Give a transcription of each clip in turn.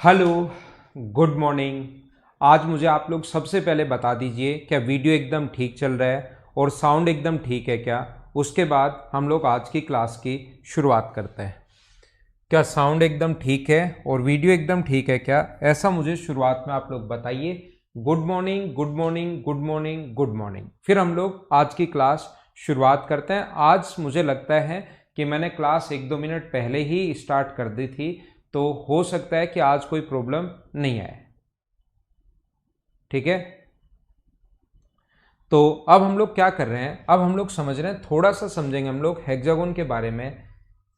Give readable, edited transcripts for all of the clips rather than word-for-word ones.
Hello, good morning. आज मुझे आप लोग सबसे पहले बता दीजिए क्या वीडियो एकदम ठीक चल रहा है और साउंड एकदम ठीक है क्या। उसके बाद हम लोग आज की क्लास की शुरुआत करते हैं। क्या साउंड एकदम ठीक है और वीडियो एकदम ठीक है क्या, ऐसा मुझे शुरुआत में आप लोग बताइए। Good morning, good morning, good morning, good morning. फिर हम लोग आज की क्लास शुरुआत करते हैं। आज मुझे लगता है कि मैंने क्लास 1-2 मिनट पहले ही स्टार्ट कर दी थी, तो हो सकता है कि आज कोई प्रॉब्लम नहीं आए। ठीक है, तो अब हम लोग क्या कर रहे हैं, अब हम लोग समझ रहे हैं, थोड़ा सा समझेंगे हम लोग हेक्सागोन के बारे में।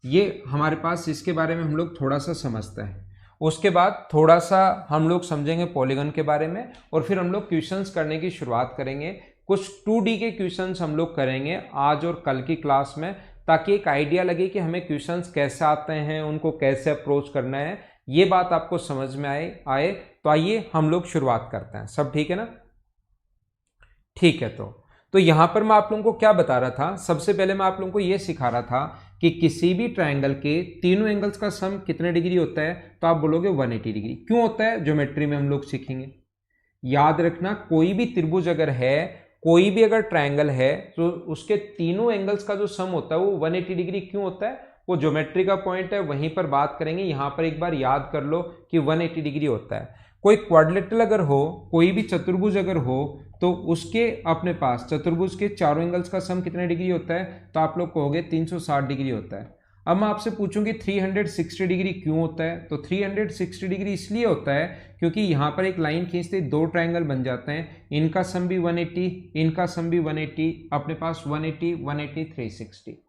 ये हमारे पास इसके बारे में हम लोग थोड़ा सा समझते हैं। उसके बाद थोड़ा सा हम लोग समझेंगे पॉलीगन के बारे में, और फिर हम लोग क्वेश्चंस करने की शुरुआत करेंगे। कुछ 2D के क्वेश्चंस हम लोग करेंगे आज और कल की क्लास में, ताकि एक आइडिया लगे कि हमें क्वेश्चंस कैसे आते हैं, उनको कैसे अप्रोच करना है, ये बात आपको समझ में आए। तो आइए हम लोग शुरुआत करते हैं। सब ठीक है ना? ठीक है, तो यहां पर मैं आप लोगों को क्या बता रहा था, सबसे पहले मैं आप लोगों को यह सिखा रहा था कि किसी भी ट्रायंगल के तीनों एंगल्स का सम कितने डिग्री होता है। तो आप बोलोगे 180 डिग्री। क्यों होता है, ज्योमेट्री में हम लोग सीखेंगे। याद रखना, कोई भी त्रिभुज अगर है, कोई भी अगर ट्रायंगल है, तो उसके तीनों एंगल्स का जो सम होता है वो 180 डिग्री क्यों होता है, वो ज्योमेट्री का पॉइंट है, वहीं पर बात करेंगे। यहां पर एक बार याद कर लो कि 180 डिग्री होता है। कोई क्वाड्रिलेटरल अगर हो, कोई भी चतुर्भुज अगर हो, तो उसके अपने पास चतुर्भुज के चारों एंगल्स का सम कितने डिग्री होता है, तो आप लोग कहोगे 360 डिग्री होता है। अब मैं आपसे पूछूंगी 360 डिग्री क्यों होता है, तो 360 डिग्री इसलिए होता है क्योंकि यहां पर एक लाइन खींचते दो ट्रायंगल बन जाते हैं, इनका सम भी 180, इनका सम भी 180, अपने पास 180 180 360।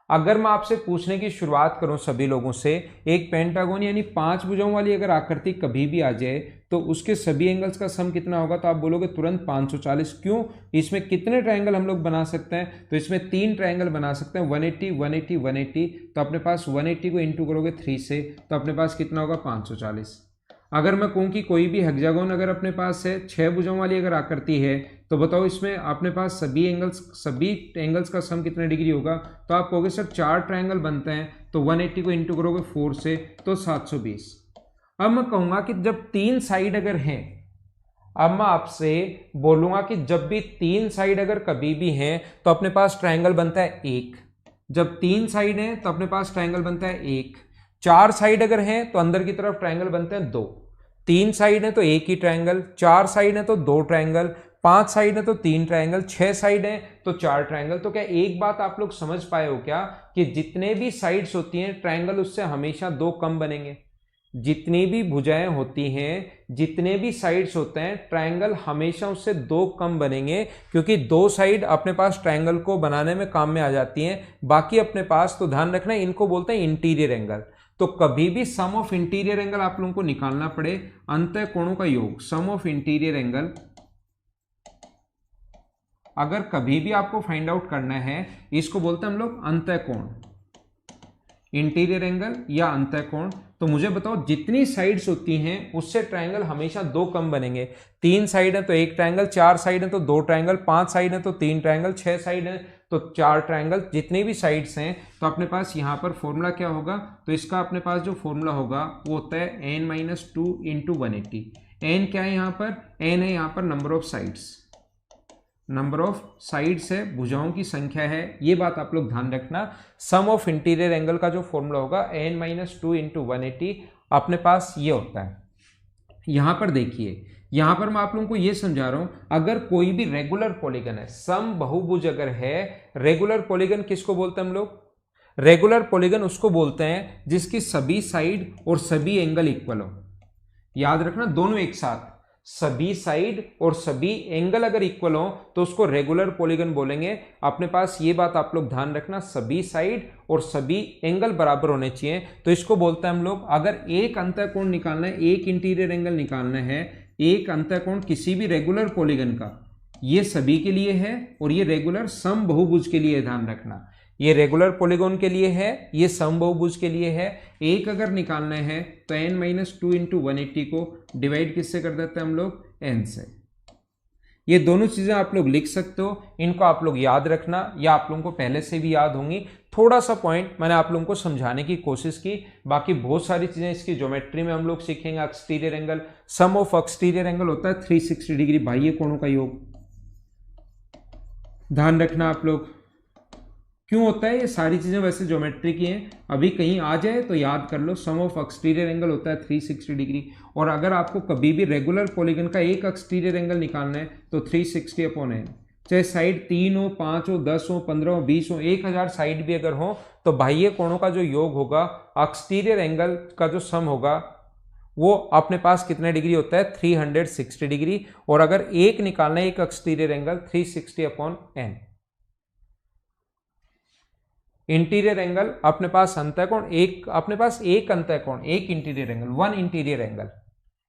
अगर मैं आपसे पूछने की शुरुआत करूं सभी लोगों से, एक पेंटागन यानी 5 भुजाओं वाली अगर आकृति कभी भी आ जाए तो उसके सभी एंगल्स का सम कितना होगा, तो आप बोलोगे तुरंत 540। क्यों? इसमें कितने ट्रायंगल हम लोग बना सकते हैं, तो इसमें 3 ट्रायंगल बना सकते हैं, 180 180 180। तो अपने पास 180 को इंटू करोगे 3 से, तो अपने पास कितना होगा, 540। अगर मैं कहूं कि कोई भी हेक्सागोन अगर अपने पास है 6 भुजाओं वाली अगर आकृति है, तो बताओ इसमें अपने पास सभी एंगल्स का सम कितने डिग्री होगा, तो आप कहोगे सर 4 ट्रायंगल बनते हैं, तो 180 को इंटू करोगे 4 से, तो 720। अब मैं कहूंगा कि जब 3 साइड अगर हैं, अब मैं आपसे बोलूंगा कि जब भी 3 साइड अगर कभी भी हैं, तो अपने पास ट्रायंगल बनता है 1। जब 3 साइड हैं तो अपने पास ट्रायंगल बनता है 1। 4 साइड अगर हैं तो अंदर की तरफ ट्रायंगल बनते हैं 2। 3 साइड है तो एक ही ट्रायंगल, 4 साइड है तो 2 ट्रायंगल, 5 साइड है तो 3 ट्रायंगल, 6 साइड है तो 4 ट्रायंगल। तो क्या एक बात आप लोग समझ पाए हो क्या, कि जितने भी साइड्स होती हैं ट्रायंगल उससे हमेशा 2 कम बनेंगे। जितनी भी भुजाएं होती हैं, जितने भी साइड्स होते हैं, ट्रायंगल हमेशा उससे 2 कम बनेंगे, क्योंकि 2 साइड अपने पास ट्रायंगल को बनाने में काम में आ जाती हैं। बाकी अपने पास, तो ध्यान रखना, इनको बोलते हैं इंटीरियर एंगल। तो कभी भी सम ऑफ इंटीरियर एंगल आप लोगों को निकालना पड़े, अंतः कोणों का योग, सम ऑफ इंटीरियर एंगल अगर कभी भी आपको फाइंड आउट करना है, इसको बोलते हैं हम लोग अंतः कोण, इंटीरियर एंगल या अंतः कोण। तो मुझे बताओ, जितनी साइड्स होती हैं उससे ट्रायंगल हमेशा 2 कम बनेंगे। 3 साइड है तो 1 ट्रायंगल, 4 साइड है तो 2 ट्रायंगल, 5 साइड है तो 3 ट्रायंगल, 6 साइड है तो 4 ट्रायंगल। जितनी भी साइड्स हैं, तो अपने पास यहाँ पर फॉर्मूला क्या होगा, तो इसका अपने पास जो फॉर्मूला होगा वो होता है n-2 इंटू 180। एन क्या है यहाँ पर, एन है यहाँ पर number of sides, number of sides है, भुजाओं की संख्या है, ये बात आप लोग ध्यान रखना। सम ऑफ इंटीरियर एंगल का जो फॉर्मूला होगा n-2 इंटू 180, अपने पास ये होता है। यहां पर देखिए, यहां पर मैं आप लोगों को ये समझा रहा हूं, अगर कोई भी रेगुलर पॉलीगन है, सम बहुभुज अगर है, रेगुलर पॉलीगन किसको बोलते हैं हम लोग, रेगुलर पॉलीगन उसको बोलते हैं जिसकी सभी साइड और सभी एंगल इक्वल हो। याद रखना, दोनों एक साथ, सभी साइड और सभी एंगल अगर इक्वल हो तो उसको रेगुलर पॉलीगन बोलेंगे। अपने पास ये बात आप लोग ध्यान रखना, सभी साइड और सभी एंगल बराबर होने चाहिए, तो इसको बोलते हैं हम लोग। अगर एक अंतःकोण निकालना है, एक इंटीरियर एंगल निकालना है, एक अंतःकोण किसी भी रेगुलर पॉलीगन का, ये सभी के लिए है और ये रेगुलर सम बहुभुज के लिए, ध्यान रखना, ये रेगुलर पॉलीगॉन के लिए है, ये समबाहुभुज के लिए है। एक अगर निकालना है तो n-2 इंटू 180 को डिवाइड किससे कर देते हैं हम लोग, n से। ये दोनों चीजें आप लोग लिख सकते हो, इनको आप लोग याद रखना या आप लोगों को पहले से भी याद होंगी। थोड़ा सा पॉइंट मैंने आप लोगों को समझाने की कोशिश की, बाकी बहुत सारी चीजें इसकी ज्योमेट्री में हम लोग सीखेंगे। Exterior angle, sum of exterior angle होता है 360 डिग्री, बाह्य कोणों का योग, ध्यान रखना आप लोग। क्यों होता है ये सारी चीजें, वैसे ज्योमेट्री की हैं, अभी कहीं आ जाए तो याद कर लो। सम ऑफ एक्सटीरियर एंगल होता है 360 डिग्री, और अगर आपको कभी भी रेगुलर पॉलीगन का एक एक्सटीरियर एंगल निकालना है तो 360/n, चाहे साइड 3 हो, 5 हो, 10 हो, 15 हो, 20 हो, 1000 साइड भी अगर हो, तो बाह्य कोणों का जो योग होगा, एक्सटीरियर एंगल का जो सम होगा, वो अपने पास कितने डिग्री होता है 360 डिग्री। और अगर एक निकालना है एक exterior angle 360/n। Interior angle अपने पास अंतः कोण एक, अपने पास एक अंतः कोण, एक interior angle, one interior angle,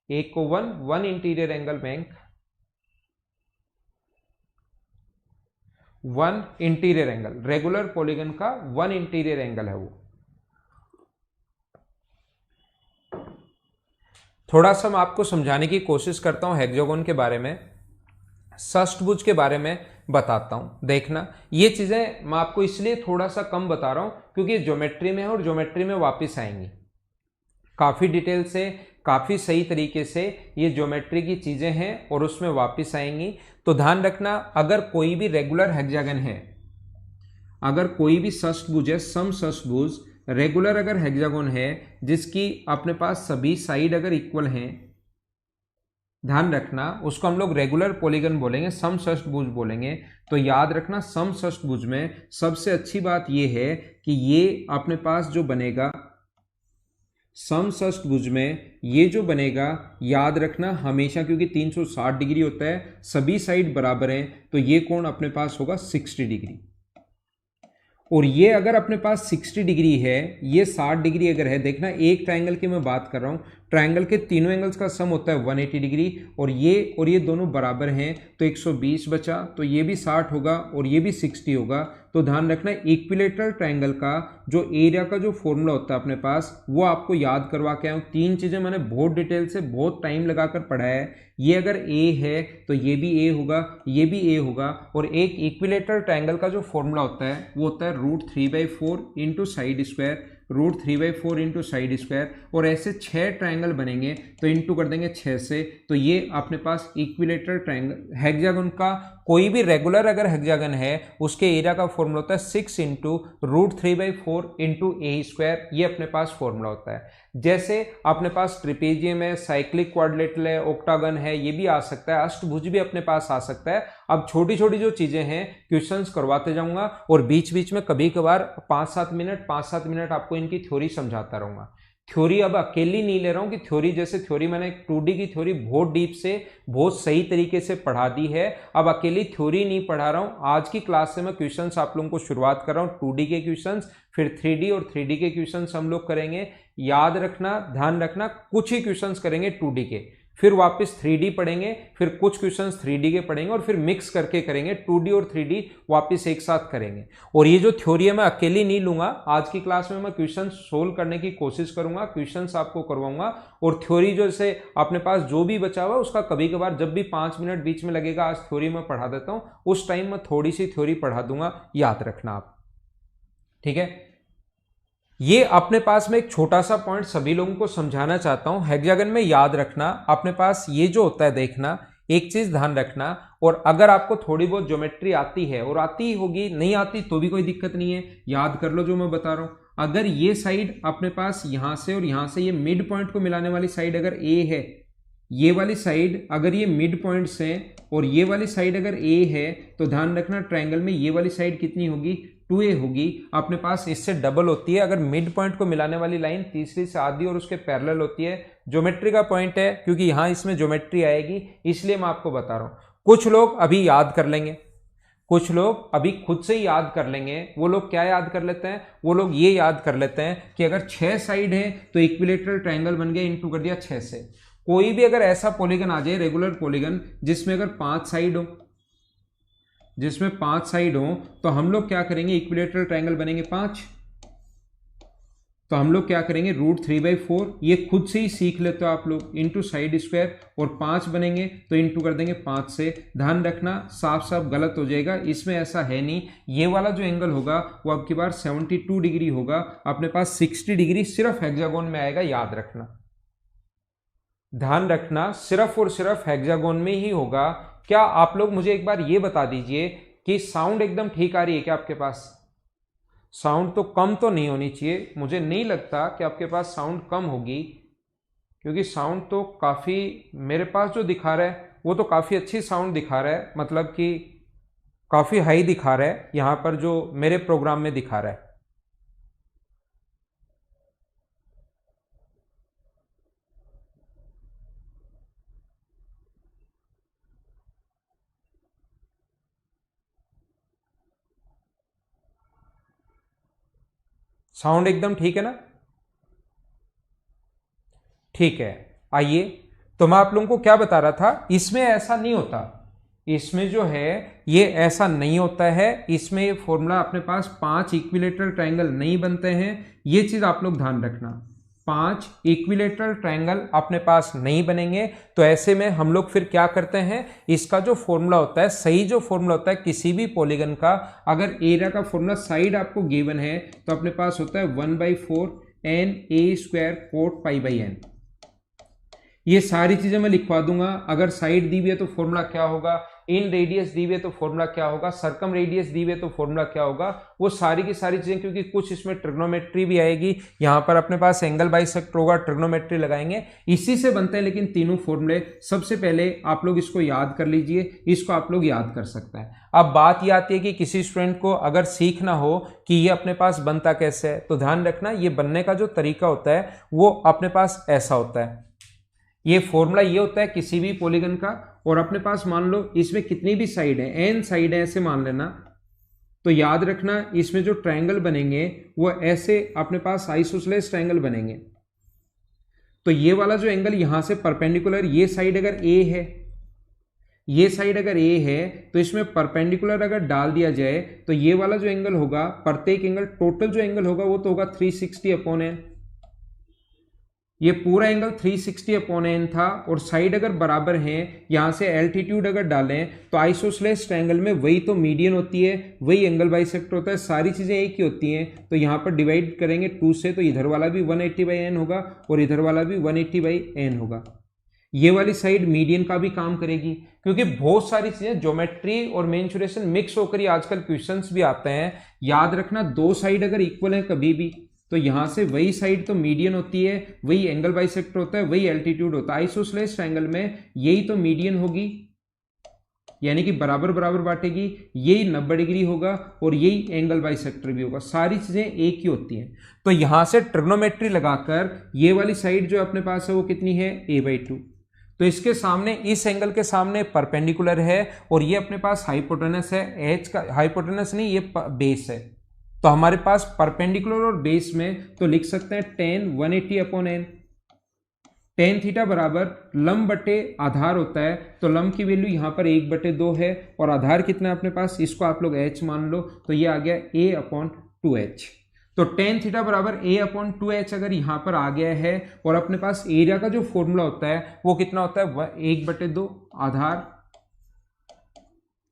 एक को one interior angle bank, one interior angle, regular polygon का वन इंटीरियर एंगल है वो। थोड़ा सा मैं आपको समझाने की कोशिश करता हूं हेक्सागोन के बारे में, षष्ठभुज के बारे में बताता हूं। देखना, ये चीजें मैं आपको इसलिए थोड़ा सा कम बता रहा हूं क्योंकि ज्योमेट्री में है और ज्योमेट्री में वापस आएंगी काफी डिटेल से, काफी सही तरीके से ये ज्योमेट्री की चीजें हैं और उसमें वापस आएंगी। तो ध्यान रखना, अगर कोई भी रेगुलर हेक्सागन है, अगर कोई भी षष्ठभुज है, सम षष्ठभुज रेगुलर अगर हेक्सागोन है जिसकी अपने पास सभी साइड अगर इक्वल हैं, ध्यान रखना उसको हम लोग रेगुलर पॉलीगन बोलेंगे, समषष्ठभुज बोलेंगे। तो याद रखना समषष्ठभुज में सबसे अच्छी बात यह है कि ये अपने पास जो बनेगा समषष्ठभुज में, ये जो बनेगा याद रखना हमेशा, क्योंकि 360 डिग्री होता है, सभी साइड बराबर हैं, तो ये कोण अपने पास होगा 60 डिग्री। और ये अगर अपने पास 60 डिग्री है, ये 60 डिग्री अगर है, देखना एक ट्रायंगल की मैं बात कर रहा हूँ, ट्रायंगल के तीनों एंगल्स का सम होता है 180 डिग्री, और ये दोनों बराबर हैं, तो 120 बचा, तो ये भी 60 होगा और ये भी 60 होगा। तो ध्यान रखना इक्विलेटरल ट्रायंगल का जो एरिया का जो फॉर्मूला होता है अपने पास, वो आपको याद करवा के आया हूँ। तीन चीजें मैंने बहुत डिटेल से बहुत टाइम लगाकर पढ़ा है। ये अगर ए है तो ये भी ए होगा, ये भी ए होगा, और एक इक्विलेटरल ट्रायंगल का जो फॉर्मूला होता है वो होता है √3/4 into side square, √3/4 into side square, और ऐसे 6 ट्रायंगल बनेंगे तो इंटू कर देंगे 6 से। तो ये अपने पास इक्विलेटरल ट्रायंगल हेक्सागन का कोई भी रेगुलर अगर हेक्सागन है उसके एरिया का फॉर्मूला होता है 6 इंटू √3/4 इंटू ए स्क्वायर, ये अपने पास फॉर्मूला होता है। जैसे अपने पास ट्रिपेजियम है, साइक्लिक क्वाड्रिलेटरल है, ऑक्टागन है, ये भी आ सकता है, अष्टभुज भी अपने पास आ सकता है। अब छोटी छोटी जो चीजें हैं क्वेश्चंस करवाते जाऊंगा और बीच बीच में कभी कभार 5-7 मिनट आपको इनकी थ्योरी समझाता रहूंगा। थ्योरी अब अकेली नहीं ले रहा हूं कि थ्योरी, जैसे थ्योरी मैंने 2D की थ्योरी बहुत डीप से बहुत सही तरीके से पढ़ा दी है, अब अकेली थ्योरी नहीं पढ़ा रहा हूं। आज की क्लास से मैं क्वेश्चंस आप लोगों को शुरुआत कर रहा हूं 2D के क्वेश्चंस, फिर 3D और 3D के क्वेश्चंस हम लोग करेंगे। याद रखना, ध्यान रखना, कुछ ही क्वेश्चंस करेंगे 2D के, फिर वापस 3D पढ़ेंगे, फिर कुछ क्वेश्चंस 3D के पढ़ेंगे, और फिर मिक्स करके करेंगे 2D और 3D वापस एक साथ करेंगे। और ये जो थ्योरी है मैं अकेली नहीं लूंगा, आज की क्लास में मैं क्वेश्चंस सोल्व करने की कोशिश करूंगा, क्वेश्चंस आपको करवाऊंगा, और थ्योरी जो से अपने पास जो भी बचा हुआ उसका कभी कभार जब भी 5 मिनट बीच में लगेगा, आज थ्योरी में पढ़ा देता हूं, उस टाइम मैं थोड़ी सी थ्योरी पढ़ा दूंगा, याद रखना आप, ठीक है। ये अपने पास में एक छोटा सा पॉइंट सभी लोगों को समझाना चाहता हूं। हेक्सागन में याद रखना अपने पास ये जो होता है, देखना एक चीज ध्यान रखना, और अगर आपको थोड़ी बहुत ज्योमेट्री आती है, और आती ही होगी, नहीं आती तो भी कोई दिक्कत नहीं है, याद कर लो जो मैं बता रहा हूं। अगर ये साइड अपने पास यहां से और यहां से, ये मिड पॉइंट को मिलाने वाली साइड अगर ए है, ये वाली साइड अगर ये मिड पॉइंट्स हैं और ये वाली साइड अगर ए है, तो ध्यान रखना ट्रायंगल में ये वाली साइड कितनी होगी, 2a होगी, अपने पास इससे डबल होती है। अगर मिड पॉइंट को मिलाने वाली लाइन तीसरी से आधी और उसके पैरेलल होती है, ज्योमेट्री का पॉइंट है, क्योंकि यहां इसमें ज्योमेट्री आएगी, इसलिए मैं आपको बता रहा हूं। कुछ लोग अभी याद कर लेंगे, कुछ लोग अभी खुद से ही याद कर लेंगे। वो लोग क्या याद कर लेते हैं, वो लोग ये याद कर लेते हैं कि अगर 6 साइड है तो इक्विलेटरल ट्रायंगल बन गया, इंटू कर दिया 6 से। कोई भी अगर ऐसा पॉलीगन आ जाए, रेगुलर पॉलीगन, जिसमें अगर 5 साइड हो, जिसमें 5 साइड हो, तो हम लोग क्या करेंगे, इक्विलेटरल ट्रायंगल बनेंगे 5, तो हम लोग क्या करेंगे, √3/4 ये खुद से ही सीख लेते हो आप लोग, इंटू साइड स्क्वायर और 5 बनेंगे तो इंटू कर देंगे 5 से। ध्यान रखना साफ साफ गलत हो जाएगा, इसमें ऐसा है नहीं। ये वाला जो एंगल होगा वो आपकी बार 72 डिग्री होगा, अपने पास 60 डिग्री सिर्फ हेक्सागोन में आएगा, याद रखना। ध्यान रखना सिर्फ और सिर्फ हेक्सागोन में ही होगा। क्या आप लोग मुझे एक बार ये बता दीजिए कि साउंड एकदम ठीक आ रही है क्या आपके पास? साउंड तो कम तो नहीं होनी चाहिए, मुझे नहीं लगता कि आपके पास साउंड कम होगी, क्योंकि साउंड तो काफ़ी मेरे पास जो दिखा रहा है वो तो काफ़ी अच्छी साउंड दिखा रहा है, मतलब कि काफ़ी हाई दिखा रहा है यहाँ पर जो मेरे प्रोग्राम में दिखा रहा है। साउंड एकदम ठीक है ना? ठीक है। आइए, तो मैं आप लोगों को क्या बता रहा था, इसमें ऐसा नहीं होता, इसमें जो है ये ऐसा नहीं होता है, इसमें ये फॉर्मूला अपने पास 5 इक्विलेटरल ट्रायंगल नहीं बनते हैं, ये चीज आप लोग ध्यान रखना। 5 इक्विलेटरल ट्रायंगल अपने पास नहीं बनेंगे, तो ऐसे में हम लोग फिर क्या करते हैं, इसका जो फॉर्मूला होता है, सही जो फॉर्मूला होता है किसी भी पॉलीगन का, अगर एरिया का फॉर्मूला साइड आपको गिवन है तो अपने पास होता है 1/4 NA² cot π/n। ये सारी चीजें मैं लिखवा दूंगा। अगर साइड दी हुई है तो फॉर्मूला क्या होगा, इन रेडियस दी हुई है तो फॉर्मूला क्या होगा, सर्कम रेडियस दी हुई है तो फॉर्मूला क्या होगा, वो सारी की सारी चीजें, क्योंकि कुछ इसमें ट्रिग्नोमेट्री भी आएगी, यहाँ पर अपने पास एंगल बाइसेक्टर होगा, ट्रिग्नोमेट्री लगाएंगे, इसी से बनते हैं। लेकिन तीनों फॉर्मूले सबसे पहले आप लोग इसको याद कर लीजिए, इसको आप लोग याद कर सकते हैं। अब बात ये आती है कि किसी स्टूडेंट को अगर सीखना हो कि ये अपने पास बनता कैसे है, तो ध्यान रखना ये बनने का जो तरीका होता है वो अपने पास ऐसा होता है। ये फॉर्मूला ये होता है किसी भी पॉलीगन का, और अपने पास मान लो इसमें कितनी भी साइड है, n साइड है ऐसे मान लेना, तो याद रखना इसमें जो ट्रायंगल बनेंगे वो ऐसे अपने पास आइसोसेलेस ट्रायंगल बनेंगे। तो ये वाला जो एंगल यहां से परपेंडिकुलर, ये साइड अगर a है, ये साइड अगर a है, तो इसमें परपेंडिकुलर अगर डाल दिया जाए तो ये वाला जो एंगल होगा, प्रत्येक एंगल टोटल जो एंगल होगा वो तो होगा 360/n। ये पूरा एंगल 360/n था, और साइड अगर बराबर हैं, यहां से एल्टीट्यूड अगर डालें तो आइसोसेलेस ट्रायंगल में वही तो मीडियन होती है, वही एंगल बाइसेक्टर होता है, सारी चीजें एक ही होती हैं। तो यहां पर डिवाइड करेंगे 2 से, तो इधर वाला भी 180/n होगा और इधर वाला भी 180/n होगा। ये वाली साइड मीडियन का भी काम करेगी, क्योंकि बहुत सारी चीजें ज्योमेट्री और मेंसुरेशन मिक्स होकर ही आजकल क्वेश्चंस भी आते हैं। याद रखना दो साइड अगर इक्वल है कभी भी, तो यहां से वही साइड तो मीडियन होती है, वही एंगल बाइसेक्टर होता है, वही एल्टीट्यूड होता है। आइसोसेलेस ट्रायंगल में यही तो मीडियन होगी, यानी कि बराबर बराबर बांटेगी, यही 90 डिग्री होगा और यही एंगल बाइसेक्टर भी होगा, सारी चीजें एक ही होती हैं। तो यहां से ट्रिग्नोमेट्री लगाकर ये वाली साइड जो अपने पास है वो कितनी है, a/2। तो इसके सामने, इस एंगल के सामने परपेंडिकुलर है, और ये अपने पास हाइपोटेनस है, एच का हाइपोटेनस नहीं, ये बेस है। तो हमारे पास परपेंडिकुलर और बेस में तो लिख सकते हैं tan 180/n। tan थीटा बराबर लंब बटे आधार होता है, तो लंब की वैल्यू यहाँ पर 1/2 है, और आधार कितना है अपने पास, इसको आप लोग h मान लो, तो ये आ गया a/2h। तो tan थीटा बराबर a/2h अगर यहाँ पर आ गया है, और अपने पास एरिया का जो फॉर्मूला होता है वो कितना होता है, 1/2 आधार।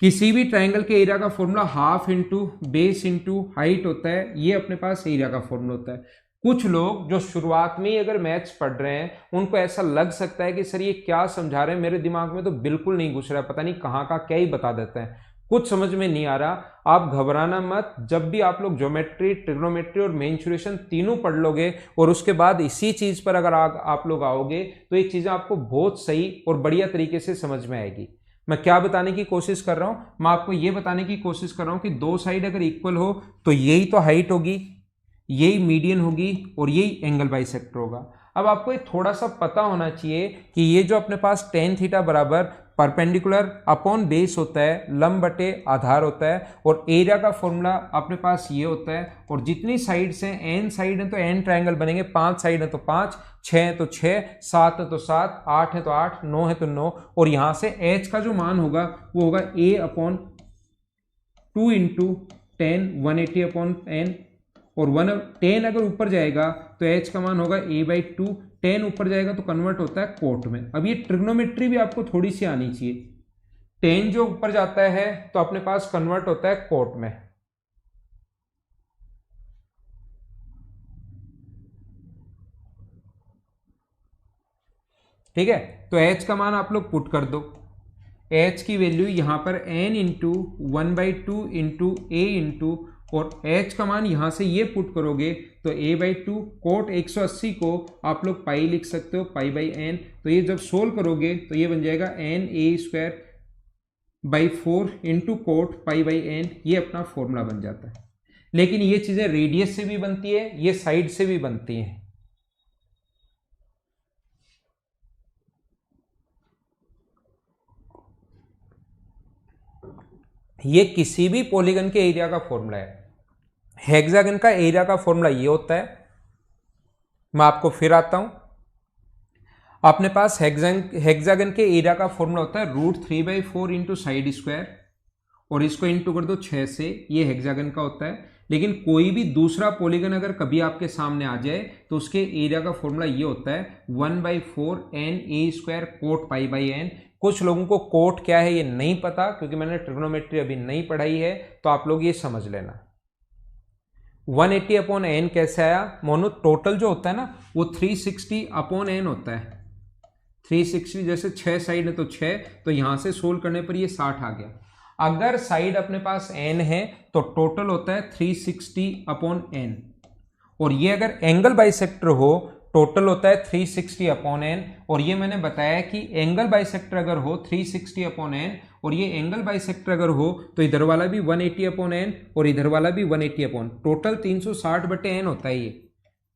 किसी भी ट्रायंगल के एरिया का formula half into base into height होता है, ये अपने पास एरिया का फॉर्मूला होता है। कुछ लोग जो शुरुआत में ही अगर मैथ्स पढ़ रहे हैं उनको ऐसा लग सकता है कि सर ये क्या समझा रहे हैं, मेरे दिमाग में तो बिल्कुल नहीं घुस रहा है, पता नहीं कहाँ का क्या ही बता देते हैं, कुछ समझ में नहीं आ रहा। आप घबराना मत, जब भी आप लोग ज्योमेट्री, ट्रिग्नोमेट्री और मेंसुरेशन तीनों पढ़ लोगे और उसके बाद इसी चीज पर अगर आप लोग आओगे तो ये चीजें आपको बहुत सही और बढ़िया तरीके से समझ में आएगी। मैं क्या बताने की कोशिश कर रहा हूं, मैं आपको यह बताने की कोशिश कर रहा हूं कि दो साइड अगर इक्वल हो तो यही तो हाइट होगी, यही मीडियन होगी और यही एंगल बाइसेक्टर होगा। अब आपको ये थोड़ा सा पता होना चाहिए कि ये जो अपने पास tan थीटा बराबर परपेंडिकुलर अपॉन बेस होता है, लंब बटे आधार होता है, और एरिया का फॉर्मूला अपने पास ये होता है। और जितनी साइड्स हैं, n साइड है तो n ट्रायंगल बनेंगे, 5 साइड है तो 5, 6 है तो 6, 7 है तो 7, 8 है तो 8, 9 है तो 9, और यहां से h का जो मान होगा वो होगा a/2 इंटू tan 180/n और 10 अगर ऊपर जाएगा तो h का मान होगा a/2, 10 ऊपर जाएगा तो कन्वर्ट होता है कोट में। अब ये ट्रिग्नोमेट्री भी आपको थोड़ी सी आनी चाहिए। 10 जो ऊपर जाता है तो अपने पास कन्वर्ट होता है कोट में। ठीक है, तो h का मान आप लोग पुट कर दो। h की वैल्यू यहां पर n into 1/2 into a into, और h का मान यहां से ये पुट करोगे तो a/2 कोट 180 को आप लोग पाई लिख सकते हो, पाई बाई n। तो ये जब सोल्व करोगे तो ये बन जाएगा na²/4 into coat pi by n। ये अपना फॉर्मूला बन जाता है। लेकिन ये चीजें रेडियस से भी बनती है, ये साइड से भी बनती हैं। ये किसी भी पॉलीगन के एरिया का फॉर्मूला है। हेक्सागन का एरिया का फॉर्मूला ये होता है, मैं आपको फिर आता हूं। अपने पास हेक्सागन के एरिया का फॉर्मूला होता है √3/4 इंटू साइड स्क्वायर, और इसको इंटू कर दो 6 से, ये हेक्सागन का होता है। लेकिन कोई भी दूसरा पॉलीगन अगर कभी आपके सामने आ जाए तो उसके एरिया का फॉर्मूला ये होता है 1/4 na² coat pi by n। कुछ लोगों को कोट क्या है ये नहीं पता, क्योंकि मैंने ट्रिग्नोमेट्री अभी नहीं पढ़ाई है, तो आप लोग ये समझ लेना। 180/n कैसे आया मोनू? टोटल जो होता है ना वो 360/n होता है। 360 जैसे 6 साइड है तो 6, तो यहां से सोल्व करने पर ये 60 आ गया। अगर साइड अपने पास n है तो टोटल होता है 360/n, और ये अगर एंगल बाइसेक्टर हो टोटल होता है 360/n। और ये मैंने बताया कि एंगल बाइसेक्टर अगर हो 360/n, और ये एंगल बाइसेक्टर अगर हो तो इधर वाला भी 180/n और इधर वाला भी 180/n, टोटल 360/n होता है। ये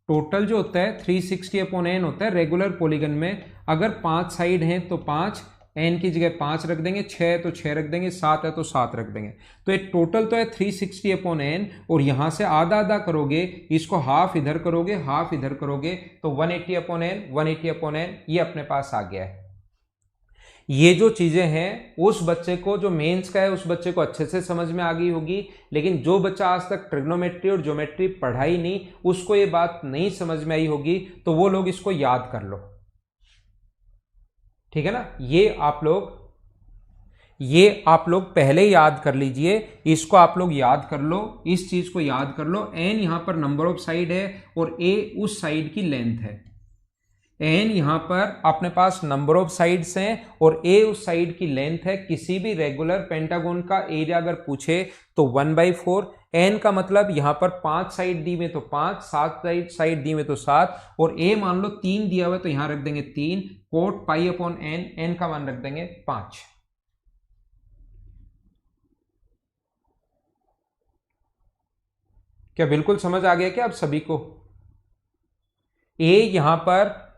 टोटल जो होता है 360/n होता है रेगुलर पॉलीगन में। अगर 5 साइड हैं तो 5, n की जगह 5 रख देंगे, 6 है तो 6 रख देंगे, 7 है तो 7 रख देंगे। तो ये टोटल तो है 360/n, और यहां से आधा आधा करोगे, इसको हाफ इधर करोगे हाफ इधर करोगे, तो 180/n 180/n ये अपने पास आ गया है। ये जो चीजें हैं उस बच्चे को, जो मेंस का है उस बच्चे को अच्छे से समझ में आ गई होगी। लेकिन जो बच्चा आज तक ट्रिग्नोमेट्री और ज्योमेट्री पढ़ाई नहीं, उसको ये बात नहीं समझ में आई होगी, तो वो लोग इसको याद कर लो। ठीक है ना, ये आप लोग पहले याद कर लीजिए, इसको आप लोग याद कर लो, इस चीज को याद कर लो। n यहां पर नंबर ऑफ साइड है और a उस साइड की लेंथ है। n यहां पर अपने पास नंबर ऑफ साइड्स हैं और a उस साइड की लेंथ है। किसी भी रेगुलर पेंटागन का एरिया अगर पूछे तो 1/4, n का मतलब यहां पर 5 साइड दी में तो 5, 7 साइड दी में तो 7, और a मान लो 3 दिया हुआ है तो यहां रख देंगे 3, कोट पाई/n, n का मान रख देंगे 5। क्या बिल्कुल समझ आ गया क्या आप सभी को? a यहां पर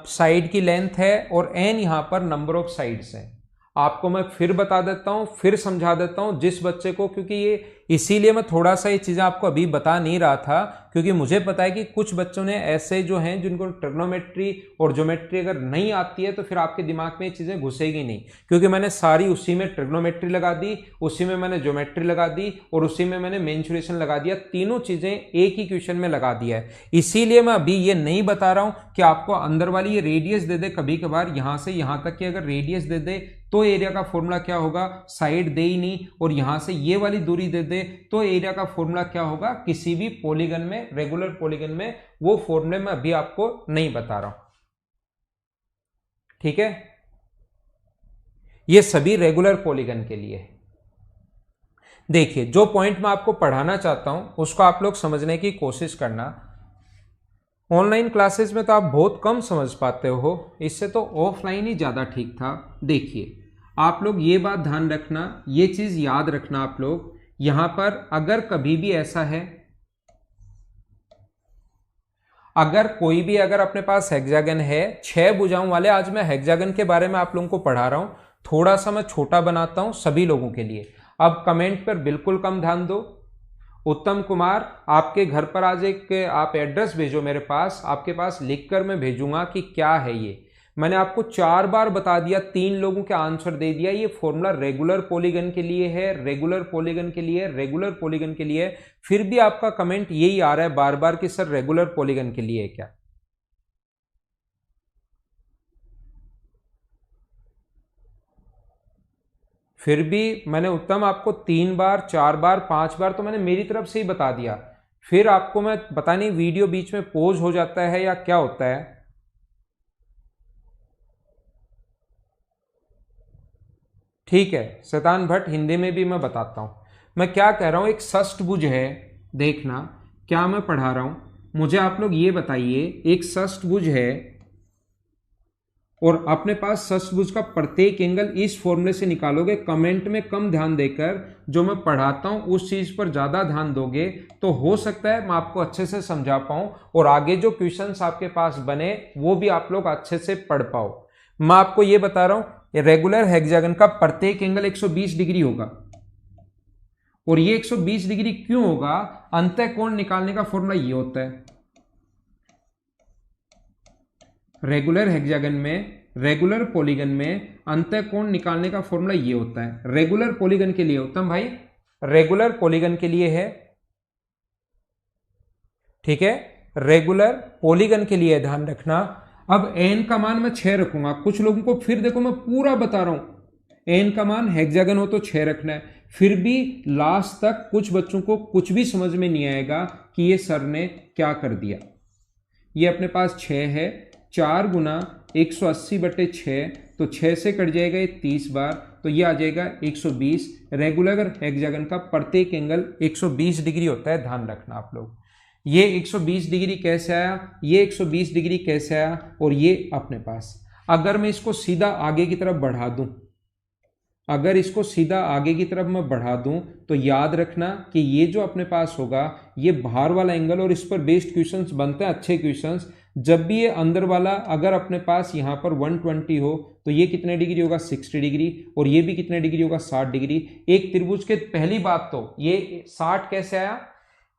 साइड की लेंथ है और n यहां पर नंबर ऑफ साइड्स हैं। आपको मैं फिर बता देता हूं, फिर समझा देता हूं जिस बच्चे को, क्योंकि ये इसीलिए मैं थोड़ा सा ये चीजें आपको अभी बता नहीं रहा था, क्योंकि मुझे पता है कि कुछ बच्चों ने ऐसे जो हैं जिनको ट्रिग्नोमेट्री और ज्योमेट्री अगर नहीं आती है तो फिर आपके दिमाग में ये चीजें घुसेगी नहीं, क्योंकि मैंने सारी उसी में ट्रिग्नोमेट्री लगा दी, उसी में मैंने ज्योमेट्री लगा दी और उसी में मैंने मेंसुरेशन लगा दिया। तीनों चीजें एक ही क्वेश्चन में लगा दिया है। इसीलिए मैं अभी ये नहीं बता रहा हूं कि आपको अंदर वाली ये रेडियस दे दे, कभी कभार यहां से यहां तक की अगर रेडियस दे दे तो एरिया का फॉर्मूला क्या होगा, साइड दे ही नहीं, और यहां से ये वाली दूरी दे दे तो एरिया का फॉर्मूला क्या होगा किसी भी पॉलीगन में, रेगुलर पॉलीगन में। वो फॉर्मूले मैं अभी आपको नहीं बता रहा हूं। ठीक है, ये सभी रेगुलर पॉलीगन के लिए। देखिए, जो पॉइंट मैं आपको पढ़ाना चाहता हूं उसको आप लोग समझने की कोशिश करना। ऑनलाइन क्लासेस में तो आप बहुत कम समझ पाते हो, इससे तो ऑफलाइन ही ज़्यादा ठीक था। देखिए, आप लोग ये बात ध्यान रखना, ये चीज़ याद रखना आप लोग, यहाँ पर अगर कभी भी ऐसा है, अगर कोई भी अगर अपने पास हेक्सागन है 6 भुजाओं वाले, आज मैं हेक्सागन के बारे में आप लोगों को पढ़ा रहा हूँ, थोड़ा सा मैं छोटा बनाता हूँ सभी लोगों के लिए। अब कमेंट पर बिल्कुल कम ध्यान दो। उत्तम कुमार, आपके घर पर आज एक आप एड्रेस भेजो मेरे पास, आपके पास लिखकर मैं भेजूंगा कि क्या है ये। मैंने आपको 4 बार बता दिया, 3 लोगों के आंसर दे दिया। ये फॉर्मूला रेगुलर पॉलीगन के लिए है, रेगुलर पॉलीगन के लिए, रेगुलर पॉलीगन के लिए। फिर भी आपका कमेंट यही आ रहा है बार बार कि सर रेगुलर पॉलीगन के लिए है क्या। फिर भी मैंने उत्तम आपको 3 बार, 4 बार, 5 बार तो मैंने मेरी तरफ से ही बता दिया। फिर आपको मैं पता नहीं वीडियो बीच में पॉज हो जाता है या क्या होता है। ठीक है शैतान भट्ट, हिंदी में भी मैं बताता हूं। मैं क्या कह रहा हूं, एक षष्ठभुज है, देखना क्या मैं पढ़ा रहा हूं। मुझे आप लोग ये बताइए, एक षष्ठभुज है और अपने पास षष्ठभुज का प्रत्येक एंगल इस फॉर्मूले से निकालोगे। कमेंट में कम ध्यान देकर जो मैं पढ़ाता हूं उस चीज पर ज्यादा ध्यान दोगे तो हो सकता है मैं आपको अच्छे से समझा पाऊं और आगे जो क्वेश्चंस आपके पास बने वो भी आप लोग अच्छे से पढ़ पाओ। मैं आपको ये बता रहा हूं, रेगुलर हेक्सागन का प्रत्येक एंगल 120 डिग्री होगा। और ये 120 डिग्री क्यों होगा? अंतः कोण निकालने का फॉर्मूला ये होता है। रेगुलर हेक्सागन में, रेगुलर पॉलीगन में अंतः कोण निकालने का फॉर्मूला ये होता है। रेगुलर पॉलीगन के लिए उत्तम भाई, रेगुलर पॉलीगन के लिए है, ठीक है, रेगुलर पॉलीगन के लिए ध्यान रखना। अब n का मान मैं 6 रखूंगा। कुछ लोगों को फिर देखो मैं पूरा बता रहा हूं, n का मान हेक्सागन हो तो 6 रखना है। फिर भी लास्ट तक कुछ बच्चों को कुछ भी समझ में नहीं आएगा कि ये सर ने क्या कर दिया। ये अपने पास 6 है, 4 गुना 180/6, तो 6 से कट जाएगा ये 30 बार, तो ये आ जाएगा 120। रेगुलर हेक्सागन का प्रत्येक एंगल 120 डिग्री होता है, ध्यान रखना आप लोग। ये 120 डिग्री कैसे आया, ये 120 डिग्री कैसे आया, और ये अपने पास अगर मैं इसको सीधा आगे की तरफ बढ़ा दूं, अगर इसको सीधा आगे की तरफ मैं बढ़ा दूं तो याद रखना कि ये जो अपने पास होगा ये बाहर वाला एंगल, और इस पर बेस्ड क्वेश्चंस बनते हैं अच्छे क्वेश्चंस। जब भी ये अंदर वाला अगर अपने पास यहाँ पर 120 हो तो ये कितने डिग्री होगा, 60 डिग्री, और ये भी कितने डिग्री होगा, 60 डिग्री। एक त्रिभुज के पहली बात तो ये 60 कैसे आया,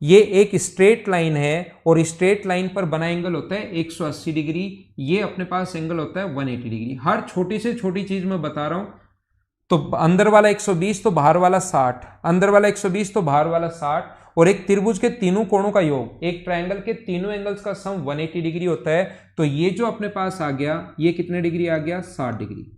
ये एक स्ट्रेट लाइन है और स्ट्रेट लाइन पर बना एंगल होता है 180 डिग्री, ये अपने पास एंगल होता है 180 डिग्री। हर छोटी से छोटी चीज मैं बता रहा हूं। तो अंदर वाला 120 तो बाहर वाला 60, अंदर वाला 120 तो बाहर वाला 60, और एक त्रिभुज के तीनों कोणों का योग, एक ट्रायंगल के तीनों एंगल्स का सम 180 डिग्री होता है। तो ये जो अपने पास आ गया ये कितने डिग्री आ गया, 60 डिग्री।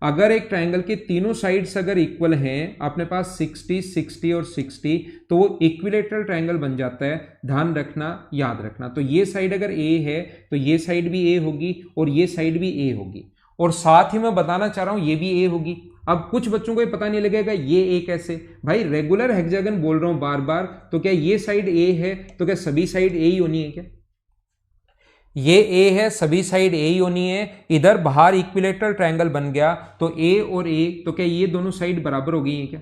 अगर एक ट्रायंगल के तीनों साइड्स अगर इक्वल हैं, अपने पास 60, 60 और 60, तो वो इक्विलेटरल ट्रायंगल बन जाता है। ध्यान रखना, याद रखना। तो ये साइड अगर ए है तो ये साइड भी ए होगी और ये साइड भी ए होगी, और साथ ही मैं बताना चाह रहा हूं ये भी ए होगी। अब कुछ बच्चों को ये पता नहीं लगेगा ये ए कैसे, भाई रेगुलर हेक्सागन बोल रहा हूं बार बार, तो क्या ये साइड ए है तो क्या सभी साइड ए ही होनी है क्या? ये ए है, सभी साइड ए ही होनी है। इधर बाहर इक्विलेटरल ट्रायंगल बन गया तो ए और ए, तो क्या ये दोनों साइड बराबर हो गई हैं क्या?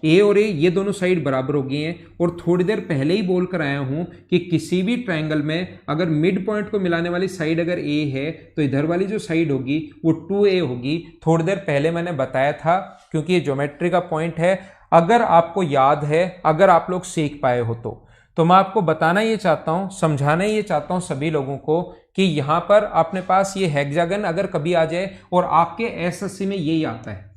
ए और ए ये दोनों साइड बराबर हो गई हैं। और थोड़ी देर पहले ही बोल कर आया हूं कि किसी भी ट्रायंगल में अगर मिड पॉइंट को मिलाने वाली साइड अगर ए है तो इधर वाली जो साइड होगी वो 2a होगी। थोड़ी देर पहले मैंने बताया था, क्योंकि ये ज्योमेट्री का पॉइंट है। अगर आपको याद है, अगर आप लोग सीख पाए हो तो मैं आपको बताना ये चाहता हूं, समझाना ये चाहता हूं सभी लोगों को कि यहां पर अपने पास ये हेक्सागन अगर कभी आ जाए, और आपके एसएससी में यही आता है,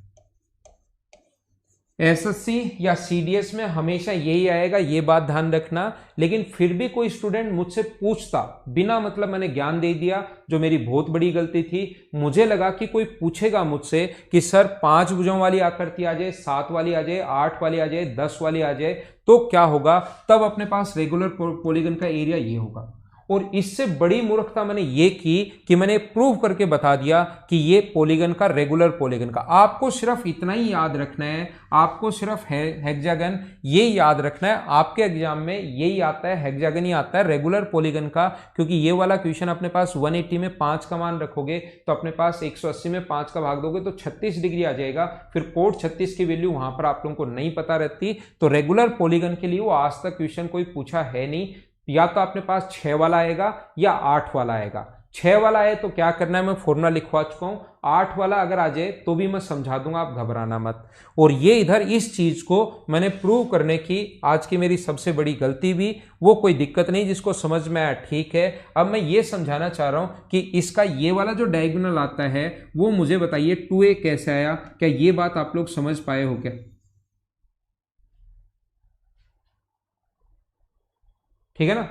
एसएससी या सीडीएस में हमेशा यही आएगा, ये बात ध्यान रखना। लेकिन फिर भी कोई स्टूडेंट मुझसे पूछता, बिना मतलब मैंने ज्ञान दे दिया, जो मेरी बहुत बड़ी गलती थी। मुझे लगा कि कोई पूछेगा मुझसे कि सर 5 भुजाओं वाली आकृति आ जाए, 7 वाली आ जाए, 8 वाली आ जाए, 10 वाली आ जाए तो क्या होगा। तब अपने पास रेगुलर पॉलीगन का एरिया ये होगा। और इससे बड़ी मूर्खता मैंने ये की कि मैंने प्रूव करके बता दिया कि ये पॉलीगन का, रेगुलर पॉलीगन का। आपको सिर्फ इतना ही याद रखना है, आपको सिर्फ हेक्सागन ये याद रखना है। आपके एग्जाम में यही आता है, हेक्सागन ही आता है रेगुलर पॉलीगन का, क्योंकि ये वाला क्वेश्चन अपने पास 180 में 5 का मान रखोगे तो अपने पास 180 में 5 का भाग दोगे तो 36 डिग्री आ जाएगा। फिर कोड 36 की वैल्यू वहां पर आप लोगों को नहीं पता रहती। तो रेगुलर पॉलीगन के लिए वो आज तक क्वेश्चन कोई पूछा है नहीं, या तो अपने पास 6 वाला आएगा या 8 वाला आएगा। 6 वाला है तो क्या करना है, मैं फॉर्मूला लिखवा चुका हूं। 8 वाला अगर आ जाए तो भी मैं समझा दूंगा, आप घबराना मत। और ये इधर इस चीज को मैंने प्रूव करने की आज की मेरी सबसे बड़ी गलती भी, वो कोई दिक्कत नहीं, जिसको समझ में आया ठीक है। अब मैं ये समझाना चाह रहा हूं कि इसका ये वाला जो डायगोनल आता है वो मुझे बताइए 2a कैसे आया। क्या ये बात आप लोग समझ पाए हो क्या? ठीक है ना?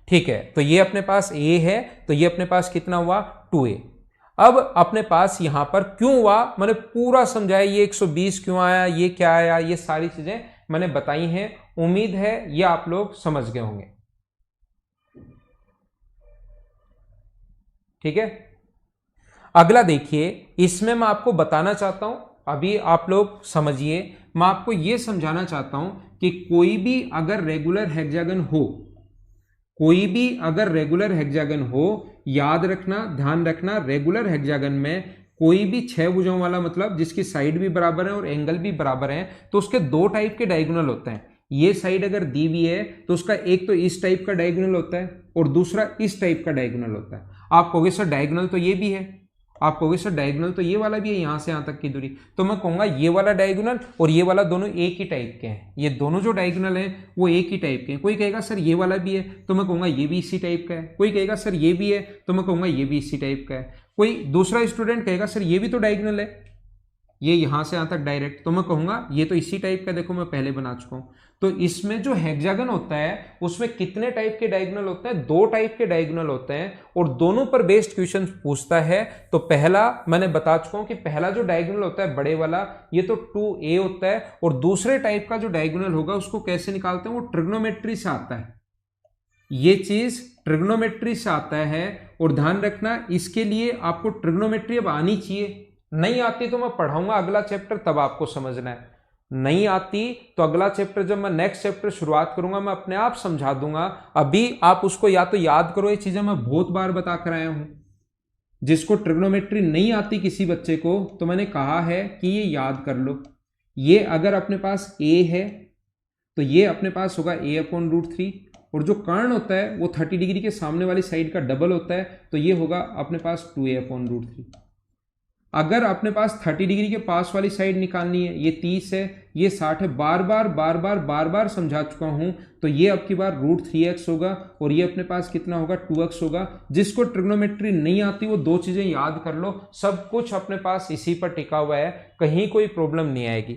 ठीक है, तो ये अपने पास a है, तो ये अपने पास कितना हुआ 2a। अब अपने पास यहां पर क्यों हुआ मैंने पूरा समझाया, ये 120 क्यों आया, ये क्या आया, ये सारी चीजें मैंने बताई हैं। उम्मीद है ये आप लोग समझ गए होंगे। ठीक है, अगला देखिए, इसमें मैं आपको बताना चाहता हूं, अभी आप लोग समझिए, मैं आपको यह समझाना चाहता हूं कि कोई भी अगर रेगुलर हेक्सागन हो, कोई भी अगर रेगुलर हेक्सागन हो, याद रखना, ध्यान रखना, रेगुलर हेक्सागन में कोई भी 6 भुजाओं वाला, मतलब जिसकी साइड भी बराबर है और एंगल भी बराबर है, तो उसके 2 टाइप के डायगोनल होते हैं। ये साइड अगर दी हुई है तो उसका एक तो इस टाइप का डायगोनल होता है और दूसरा इस टाइप का डायगोनल होता है। आप कहोगे सर डायगोनल तो ये भी है, आप कहोगे सर डायगोनल तो ये वाला भी है, यहां से यहां तक की दूरी, तो मैं कहूंगा ये वाला डायगोनल और ये वाला दोनों एक ही टाइप के हैं, ये दोनों जो डायगोनल हैं वो एक ही टाइप के हैं। कोई कहेगा सर ये वाला भी है, तो मैं कहूंगा ये भी इसी टाइप का है। कोई कहेगा सर ये भी है, तो मैं कहूंगा ये भी इसी टाइप का है। कोई दूसरा स्टूडेंट कहेगा सर ये भी तो डायगोनल है, ये यहां से यहां तक डायरेक्ट, तो मैं कहूंगा ये तो इसी टाइप का, देखो मैं पहले बना चुका हूं। तो इसमें जो हेक्सागन होता है उसमें कितने टाइप के डायगोनल होते हैं, 2 टाइप के डायगोनल होते हैं और दोनों पर बेस्ड क्वेश्चन पूछता है। तो पहला मैंने बता चुका हूं कि पहला जो डायगोनल होता है बड़े वाला, ये तो 2a होता है, और दूसरे टाइप का जो डायगोनल होगा उसको कैसे निकालते हैं, वो ट्रिग्नोमेट्री से आता है। ये चीज ट्रिग्नोमेट्री से आता है, और ध्यान रखना इसके लिए आपको ट्रिग्नोमेट्री अब आनी चाहिए। नहीं आती तो मैं पढ़ाऊंगा अगला चैप्टर, तब आपको समझना है। नहीं आती तो अगला चैप्टर जब मैं नेक्स्ट चैप्टर शुरुआत करूंगा मैं अपने आप समझा दूंगा। अभी आप उसको या तो याद करो, ये चीजें मैं बहुत बार बता कर आया हूं। जिसको ट्रिग्नोमेट्री नहीं आती किसी बच्चे को, तो मैंने कहा है कि ये याद कर लो। ये अगर अपने पास a है तो ये अपने पास होगा a/√3, और जो कर्ण होता है वो 30 डिग्री के सामने वाली साइड का डबल होता है, तो ये होगा अपने पास 2a/√3। अगर अपने पास 30 डिग्री के पास वाली साइड निकालनी है, ये 30 है, ये 60 है, बार बार समझा चुका हूं, तो ये अब की बार √3x होगा, और ये अपने पास कितना होगा 2x होगा। जिसको ट्रिग्नोमेट्री नहीं आती वो 2 चीजें याद कर लो, सब कुछ अपने पास इसी पर टिका हुआ है, कहीं कोई प्रॉब्लम नहीं आएगी।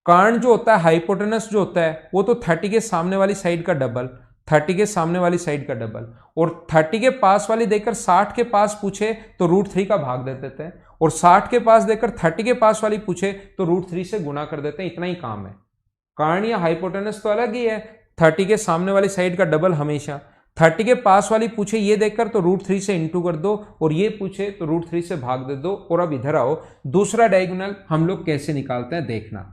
कर्ण जो होता है, हाइपोटेनस जो होता है, वो तो 30 के सामने वाली साइड का डबल, 30 के सामने वाली साइड का डबल, और 30 के पास वाली देकर 60 के पास पूछे तो √3 का भाग दे देते हैं, और 60 के पास देकर 30 के पास वाली पूछे तो √3 से गुना कर देते हैं। इतना ही काम है। कर्ण या हाइपोटेनस तो अलग ही है, 30 के सामने वाली साइड का डबल हमेशा, 30 के पास वाली पूछे ये देखकर तो √3 से इंटू कर दो, और ये पूछे तो √3 से भाग दे दो। और अब इधर आओ, दूसरा डायगोनल हम लोग कैसे निकालते हैं देखना।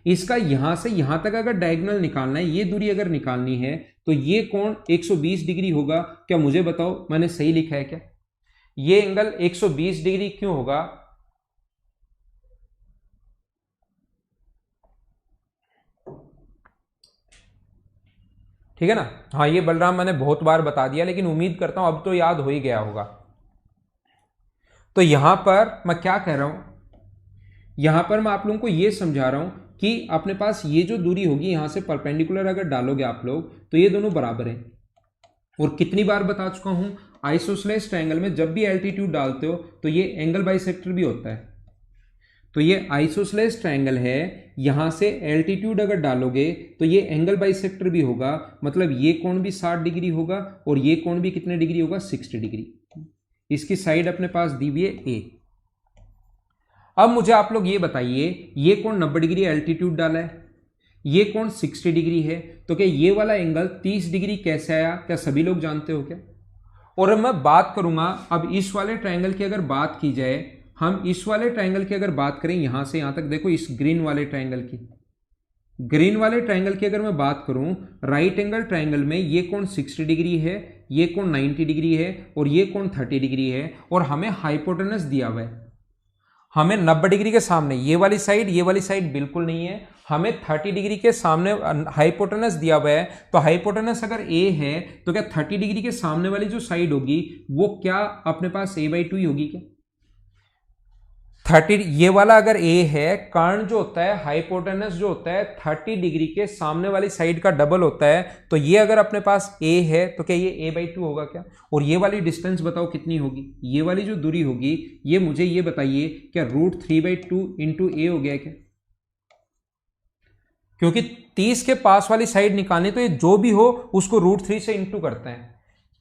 इसका यहां से यहां तक अगर डायगोनल निकालना है, ये दूरी अगर निकालनी है, तो ये कोण 120 डिग्री होगा। क्या मुझे बताओ मैंने सही लिखा है क्या? ये एंगल 120 डिग्री क्यों होगा? ठीक है ना? हाँ, ये बलराम मैंने बहुत बार बता दिया, लेकिन उम्मीद करता हूं अब तो याद हो ही गया होगा। तो यहां पर मैं क्या कह रहा हूं, यहां पर मैं आप लोगों को यह समझा रहा हूं कि अपने पास ये जो दूरी होगी, यहां से परपेंडिकुलर अगर डालोगे आप लोग तो ये दोनों बराबर हैं। और कितनी बार बता चुका हूं, आइसोसेलेस ट्रायंगल में जब भी एल्टीट्यूड डालते हो तो ये एंगल बाइसेक्टर भी होता है। तो ये आइसोसेलेस ट्रायंगल है, यहां से एल्टीट्यूड अगर डालोगे तो ये एंगल बाइसेक्टर भी होगा, मतलब ये कोण भी 60 डिग्री होगा और ये कोण भी कितने डिग्री होगा 60 डिग्री। इसकी साइड अपने पास दी हुई है ए। अब मुझे आप लोग ये बताइए, ये कोण 90 डिग्री एल्टीट्यूड डाला है, ये कोण 60 डिग्री है, तो क्या ये वाला एंगल 30 डिग्री कैसे आया? क्या सभी लोग जानते हो क्या? और अब मैं बात करूंगा, अब इस वाले ट्रायंगल की अगर बात की जाए, हम इस वाले ट्रायंगल की अगर बात करें यहां से यहां तक, देखो इस ग्रीन वाले ट्रायंगल की, ग्रीन वाले ट्रायंगल की अगर मैं बात करूं, राइट एंगल ट्रायंगल में ये कोण 60 डिग्री है, ये कोण 90 डिग्री है और ये कोण 30 डिग्री है, और हमें हाइपोटेनस दिया हुआ है। हमें 90 डिग्री के सामने ये वाली साइड बिल्कुल नहीं है, हमें 30 डिग्री के सामने हाइपोटेनस दिया हुआ है। तो हाइपोटेनस अगर ए है तो क्या 30 डिग्री के सामने वाली जो साइड होगी वो क्या अपने पास a/2 ही होगी क्या? 30 ये वाला अगर ए है, कर्ण जो होता है हाइपोटेनस जो होता है 30 डिग्री के सामने वाली साइड का डबल होता है। तो ये अगर अपने पास ए है तो क्या ये a/2 होगा क्या? और ये वाली डिस्टेंस बताओ कितनी होगी? ये वाली जो दूरी होगी ये मुझे ये बताइए क्या √3/2 इंटू ए हो गया क्या? क्योंकि 30 के पास वाली साइड निकालनी तो ये जो भी हो उसको √3 से इंटू करते हैं।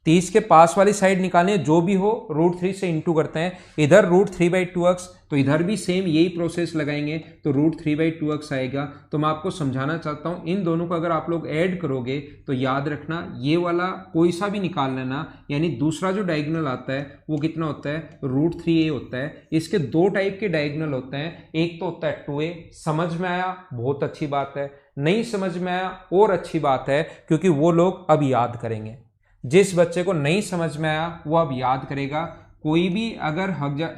30 के पास वाली साइड निकालनी है, जो भी हो √3 से इंटू करते हैं। इधर √3/2x, तो इधर भी सेम यही प्रोसेस लगाएंगे तो √3/2x आएगा। तो मैं आपको समझाना चाहता हूं इन दोनों को अगर आप लोग ऐड करोगे तो याद रखना ये वाला कोई सा भी निकाल लेना, यानी दूसरा जो डायगोनल आता है वो कितना होता है? √3a होता है। इसके दो टाइप के डायगोनल होते हैं, एक तो होता है 2a। समझ में आया? बहुत अच्छी बात है। नहीं समझ में आया? और अच्छी बात है, क्योंकि वो लोग अब याद करेंगे। जिस बच्चे को नहीं समझ में आया वो अब याद करेगा। कोई भी अगर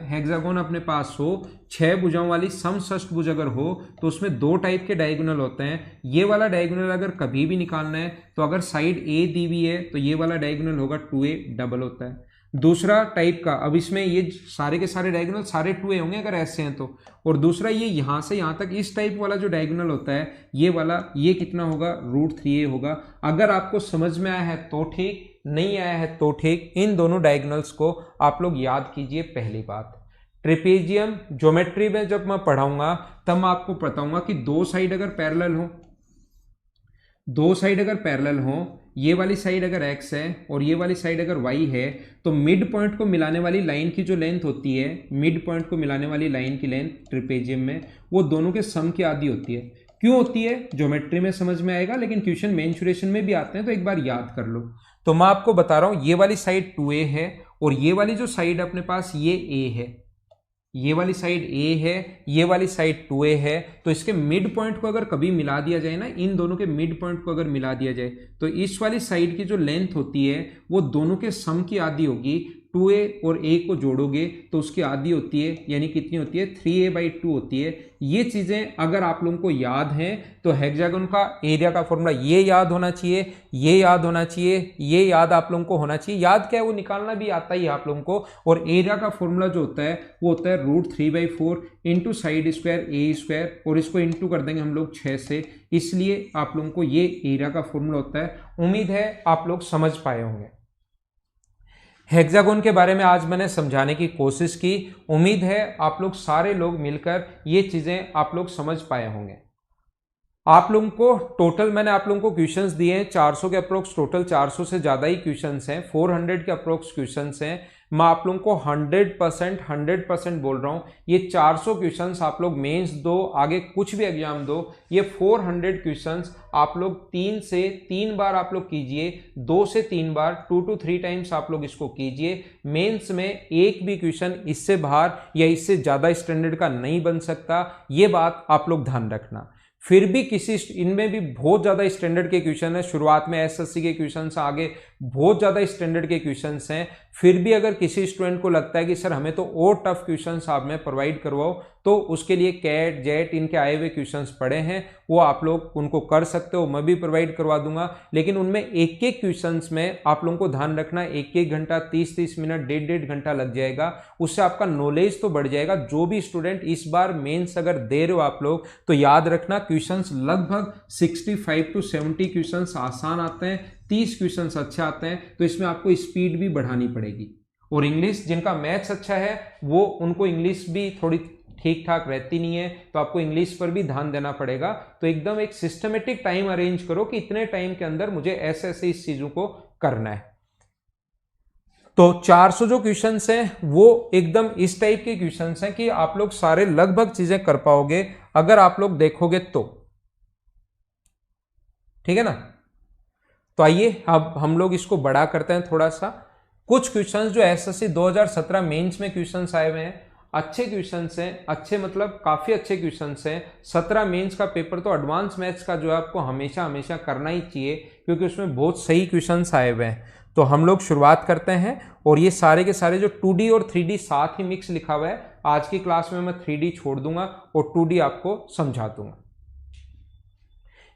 हेक्सागोन अपने पास हो, 6 भुजाओं वाली समषष्ठभुज अगर हो, तो उसमें दो टाइप के डायगोनल होते हैं। ये वाला डायगोनल अगर कभी भी निकालना है तो अगर साइड ए दी हुई है तो ये वाला डायगोनल होगा 2a डबल होता है। दूसरा टाइप का, अब इसमें ये सारे के सारे डायगोनल सारे 2a होंगे अगर ऐसे हैं तो। और दूसरा ये यहां से यहां तक इस टाइप वाला जो डायगोनल होता है ये वाला, ये कितना होगा? √3a होगा। अगर आपको समझ में आया है तो ठीक, नहीं आया है तो ठीक। इन दोनों डायगोनल्स को आप लोग याद कीजिए। पहली बात, ट्रेपेजियम ज्योमेट्री में जब मैं पढ़ाऊंगा तब मैं आपको बताऊंगा कि दो साइड अगर पैरेलल हो, दो साइड अगर पैरेलल हो, ये वाली साइड अगर x है और ये वाली साइड अगर y है, तो मिड पॉइंट को मिलाने वाली लाइन की जो लेंथ होती है, मिड पॉइंट को मिलाने वाली लाइन की लेंथ ट्रेपेजियम में, वो दोनों के सम की आधी होती है। क्यों होती है ज्योमेट्री में समझ में आएगा, लेकिन क्वेश्चन मेंसुरेशन में भी आते हैं तो एक बार याद कर लो। तो मैं आपको बता रहा हूं ये वाली साइड 2a है और ये वाली जो साइड अपने पास ये a है, ये वाली साइड a है, ये वाली साइड 2a है। तो इसके मिड पॉइंट को अगर कभी मिला दिया जाए ना, इन दोनों के मिड पॉइंट को अगर मिला दिया जाए तो इस वाली साइड की जो लेंथ होती है वो दोनों के सम की आधी होगी। 2a और a को जोड़ोगे तो उसकी आधी होती है, यानी कितनी होती है? 3a/2 होती है। ये चीजें अगर आप लोगों को याद हैं तो हेक्सागोन का एरिया का फॉर्मूला ये याद होना चाहिए, ये याद होना चाहिए, ये याद आप लोगों को होना चाहिए। याद क्या है वो निकालना भी आता ही है आप लोगों को। और एरिया का फॉर्मूला जो होता है वो होता है √3/4 into side square a square, और इसको इंटू कर देंगे हम लोग 6 से, इसलिए आप लोगों को ये एरिया का फॉर्मूला होता है। उम्मीद है आप लोग समझ पाए होंगे। हेक्सागोन के बारे में आज मैंने समझाने की कोशिश की। उम्मीद है आप लोग सारे लोग मिलकर ये चीजें आप लोग समझ पाए होंगे। आप लोगों को टोटल मैंने आप लोगों को क्वेश्चंस दिए हैं 400 के अप्रोक्स, टोटल 400 से ज्यादा ही क्वेश्चंस हैं, 400 के अप्रोक्स क्वेश्चंस हैं। मैं आप लोगों को 100% बोल रहा हूं, ये 400 क्वेश्चंस आप लोग मेंस दो, आगे कुछ भी एग्जाम दो, ये 400 क्वेश्चंस आप लोग 3 से 3 बार आप लोग कीजिए, 2 से 3 बार, 2 to 3 टाइम्स आप लोग इसको कीजिए। मेंस में एक भी क्वेश्चन इससे बाहर या इससे ज्यादा स्टैंडर्ड का नहीं बन सकता, ये बात आप लोग ध्यान रखना। फिर भी किसी इनमें भी बहुत ज्यादा स्टैंडर्ड के क्वेश्चन है, शुरुआत में एसएससी के क्वेश्चन आगे बहुत ज्यादा स्टैंडर्ड के क्वेश्चंस हैं। फिर भी अगर किसी स्टूडेंट को लगता है कि सर हमें तो और टफ क्वेश्चंस आप में प्रोवाइड करवाओ, तो उसके लिए कैट जेट इनके आए हुए क्वेश्चंस पड़े हैं, वो आप लोग उनको कर सकते हो, मैं भी प्रोवाइड करवा दूंगा। लेकिन उनमें एक एक क्वेश्चंस में आप लोगों को ध्यान रखना, एक एक घंटा 30-30 मिनट 1.5 घंटा लग जाएगा, उससे आपका नॉलेज तो बढ़ जाएगा। जो भी स्टूडेंट इस बार मेंस अगर दे रहे हो आप लोग, तो याद रखना क्वेश्चंस लगभग 65 to 70 क्वेश्चंस आसान आते हैं, 30 क्वेश्चंस अच्छे आते हैं, तो इसमें आपको स्पीड भी बढ़ानी पड़ेगी। और इंग्लिश, जिनका मैथ्स अच्छा है वो उनको इंग्लिश भी थोड़ी ठीक ठाक रहती नहीं है, तो आपको इंग्लिश पर भी ध्यान देना पड़ेगा। तो एकदम एक सिस्टमेटिक टाइम अरेंज करो कि इतने टाइम के अंदर मुझे ऐसे ऐसे इस चीजों को करना है। तो 400 जो क्वेश्चंस हैं वो एकदम इस टाइप के क्वेश्चंस हैं कि आप लोग सारे लगभग चीजें कर पाओगे अगर आप लोग देखोगे तो, ठीक है ना। तो आइए अब हम लोग इसको बड़ा करते हैं थोड़ा सा। कुछ क्वेश्चंस जो एसएससी 2017 मेंस में क्वेश्चंस आए हुए हैं, अच्छे क्वेश्चंस हैं, अच्छे मतलब काफ़ी अच्छे क्वेश्चंस हैं। 17 मेंस का पेपर तो एडवांस मैथ्स का जो है आपको हमेशा हमेशा करना ही चाहिए, क्योंकि उसमें बहुत सही क्वेश्चंस आए हुए हैं। तो हम लोग शुरुआत करते हैं, और ये सारे के सारे जो 2D और 3D साथ ही मिक्स लिखा हुआ है, आज की क्लास में मैं 3D छोड़ दूंगा और 2D आपको समझा दूंगा।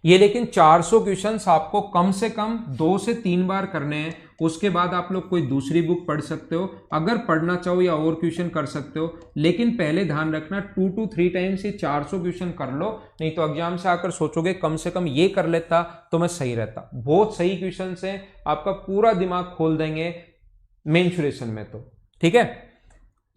ये लेकिन 400 क्वेश्चंस आपको कम से कम 2 से 3 बार करने हैं। उसके बाद आप लोग कोई दूसरी बुक पढ़ सकते हो, अगर पढ़ना चाहो या और क्वेश्चन कर सकते हो, लेकिन पहले ध्यान रखना 2 to 3 टाइम्स ये 400 क्वेश्चन कर लो, नहीं तो एग्जाम से आकर सोचोगे कम से कम ये कर लेता तो मैं सही रहता। बहुत सही क्वेश्चन हैं, आपका पूरा दिमाग खोल देंगे मेंसुरेशन में। तो ठीक है,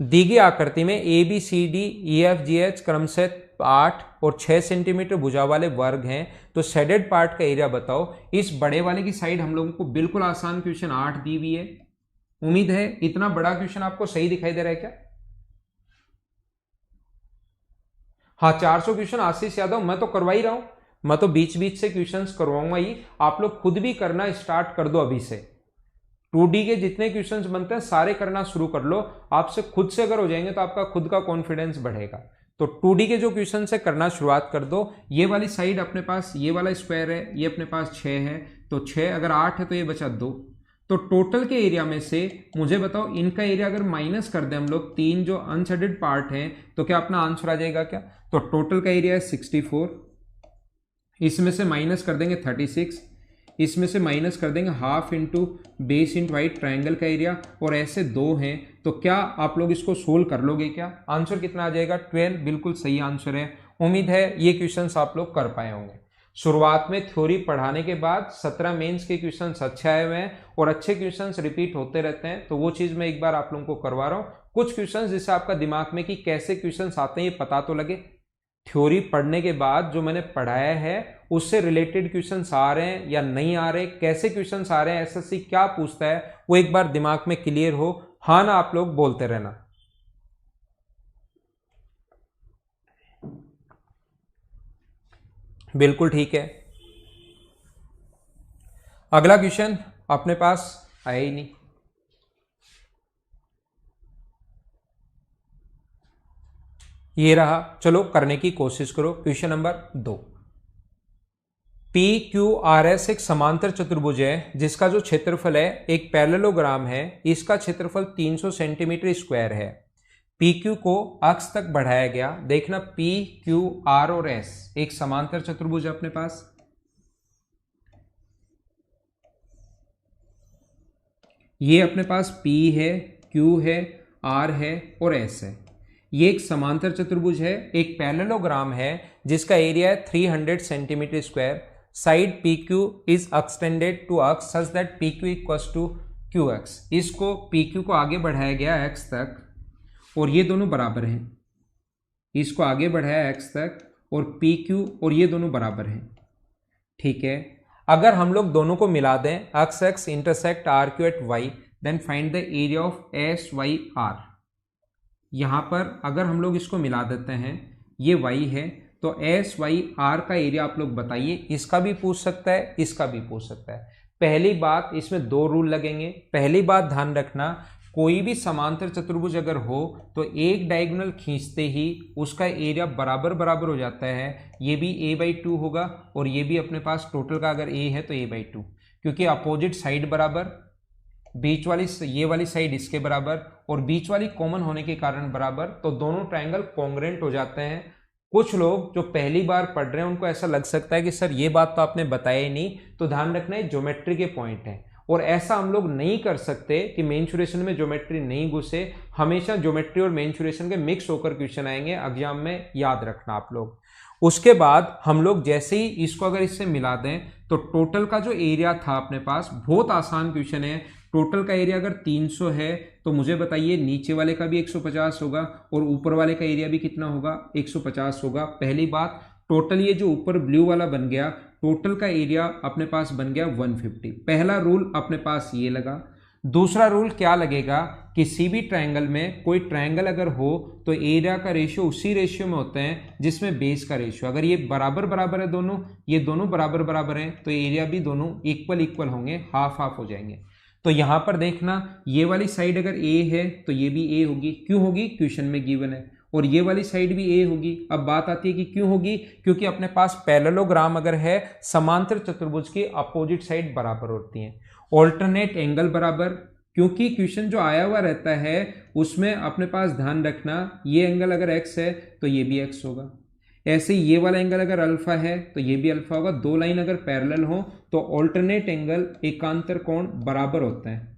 दी गई आकृति में ABCDEFGH क्रम से 8 और 6 सेंटीमीटर भुजा वाले वर्ग हैं, तो शेडेड पार्ट का एरिया बताओ। इस बड़े वाले की साइड हम लोगों को बिल्कुल आसान क्वेश्चन 8 दी हुई है। उम्मीद है इतना बड़ा क्वेश्चन आपको सही दिखाई दे रहा है क्या? हाँ, 400 क्वेश्चन आशीष यादव मैं तो करवा ही रहा हूं, मैं तो बीच बीच से क्वेश्चंस करवाऊंगा ही। आप लोग खुद भी करना स्टार्ट कर दो अभी से। 2D के जितने क्वेश्चंस बनते हैं सारे करना शुरू कर लो। आपसे खुद से अगर हो जाएंगे तो आपका खुद का कॉन्फिडेंस बढ़ेगा। तो 2D के जो क्वेश्चन है करना शुरुआत कर दो। ये वाली साइड अपने पास ये वाला स्क्वायर है, ये अपने पास 6 है, तो 6 अगर 8 है तो ये बचा 2। तो टोटल के एरिया में से मुझे बताओ इनका एरिया अगर माइनस कर दें हम लोग, 3 जो अनशेडेड पार्ट है, तो क्या अपना आंसर आ जाएगा क्या? तो टोटल का एरिया है 64, इसमें से माइनस कर देंगे 36, इसमें से माइनस कर देंगे half into base into height triangle का एरिया, और ऐसे 2 हैं। तो क्या आप लोग इसको सोल्व कर लोगे क्या? आंसर कितना आ जाएगा? 12। बिल्कुल सही आंसर है। उम्मीद है ये क्वेश्चंस आप लोग कर पाए होंगे। शुरुआत में थ्योरी पढ़ाने के बाद 17 मेंस के क्वेश्चंस अच्छे आए हुए हैं, और अच्छे क्वेश्चंस रिपीट होते रहते हैं, तो वो चीज मैं एक बार आप लोगों को करवा रहा हूँ। कुछ क्वेश्चंस जिससे आपका दिमाग में कि कैसे क्वेश्चंस आते हैं ये पता तो लगे। थ्योरी पढ़ने के बाद जो मैंने पढ़ाया है उससे रिलेटेड क्वेश्चंस आ रहे हैं या नहीं आ रहे, कैसे क्वेश्चंस आ रहे हैं, एसएससी क्या पूछता है, वो एक बार दिमाग में क्लियर हो। हाँ ना आप लोग बोलते रहना। बिल्कुल ठीक है। अगला क्वेश्चन अपने पास आया ही नहीं। ये रहा, चलो करने की कोशिश करो। Question number 2। PQRS एक समांतर चतुर्भुज है जिसका जो क्षेत्रफल है एक पैरेललोग्राम है, इसका क्षेत्रफल 300 सेंटीमीटर स्क्वायर है। PQ को अक्ष तक बढ़ाया गया। देखना PQR और S एक समांतर चतुर्भुज है अपने पास। ये अपने पास P है, Q है, R है और S है। ये एक समांतर चतुर्भुज है, एक पैरेललोग्राम है जिसका एरिया है 300 centimetre square. Side PQ is extended to X such that PQ equals to QX। इसको PQ को आगे बढ़ाया गया x तक, और ये दोनों बराबर हैं। इसको आगे बढ़ाया x तक, और PQ और ये दोनों बराबर हैं। ठीक है, अगर हम लोग दोनों को मिला दें, X x intersect RQ at y, then find the area of SYR। यहां पर अगर हम लोग इसको मिला देते हैं, ये y है, तो SYR का एरिया आप लोग बताइए। इसका भी पूछ सकता है, इसका भी पूछ सकता है। पहली बात, इसमें 2 रूल लगेंगे। पहली बात ध्यान रखना, कोई भी समांतर चतुर्भुज अगर हो तो एक डायगोनल खींचते ही उसका एरिया बराबर बराबर हो जाता है। ये भी a/2 होगा, और ये भी अपने पास टोटल का अगर a है तो a/2, क्योंकि अपोजिट साइड बराबर, बीच वाली ये वाली साइड इसके बराबर, और बीच वाली कॉमन होने के कारण बराबर, तो दोनों ट्रायंगल कॉन्ग्रुएंट हो जाते हैं। कुछ लोग जो पहली बार पढ़ रहे हैं उनको ऐसा लग सकता है कि सर ये बात तो आपने बताया ही नहीं, तो ध्यान रखना है ज्योमेट्री के पॉइंट हैं, और ऐसा हम लोग नहीं कर सकते कि मेंसुरेशन में ज्योमेट्री नहीं घुसे। हमेशा ज्योमेट्री और मेंसुरेशन के मिक्स होकर क्वेश्चन आएंगे एग्जाम में, याद रखना आप लोग। उसके बाद हम लोग जैसे ही इसको अगर इससे मिला दें तो टोटल का जो एरिया था अपने पास, बहुत आसान क्वेश्चन है। टोटल का एरिया अगर 300 है तो मुझे बताइए नीचे वाले का भी 150 होगा और ऊपर वाले का एरिया भी कितना होगा? 150 होगा। पहली बात, टोटल ये जो ऊपर ब्लू वाला बन गया, टोटल का एरिया अपने पास बन गया 150। पहला रूल अपने पास ये लगा। दूसरा रूल क्या लगेगा, किसी भी ट्रायंगल में कोई ट्रायंगल अगर हो तो एरिया का रेशियो उसी रेशियो में होते हैं जिसमें बेस का रेशियो। अगर ये बराबर बराबर है दोनों, ये दोनों बराबर बराबर हैं, तो एरिया भी दोनों इक्वल इक्वल होंगे, हाफ हाफ हो जाएंगे। तो यहां पर देखना, ये वाली साइड अगर ए है तो ये भी ए होगी। क्यों होगी? क्वेश्चन में गिवन है। और ये वाली साइड भी ए होगी। अब बात आती है कि क्यों होगी? क्योंकि अपने पास पैरेललोग्राम अगर है, समांतर चतुर्भुज की अपोजिट साइड बराबर होती है। ऑल्टरनेट एंगल बराबर, क्योंकि क्वेश्चन जो आया हुआ रहता है उसमें अपने पास ध्यान रखना, ये एंगल अगर एक्स है तो ये भी एक्स होगा। ऐसे ही ये वाला एंगल अगर अल्फा है तो ये भी अल्फा होगा। दो लाइन अगर पैरेलल हो तो ऑल्टरनेट एंगल, एकांतर कोण बराबर होता है।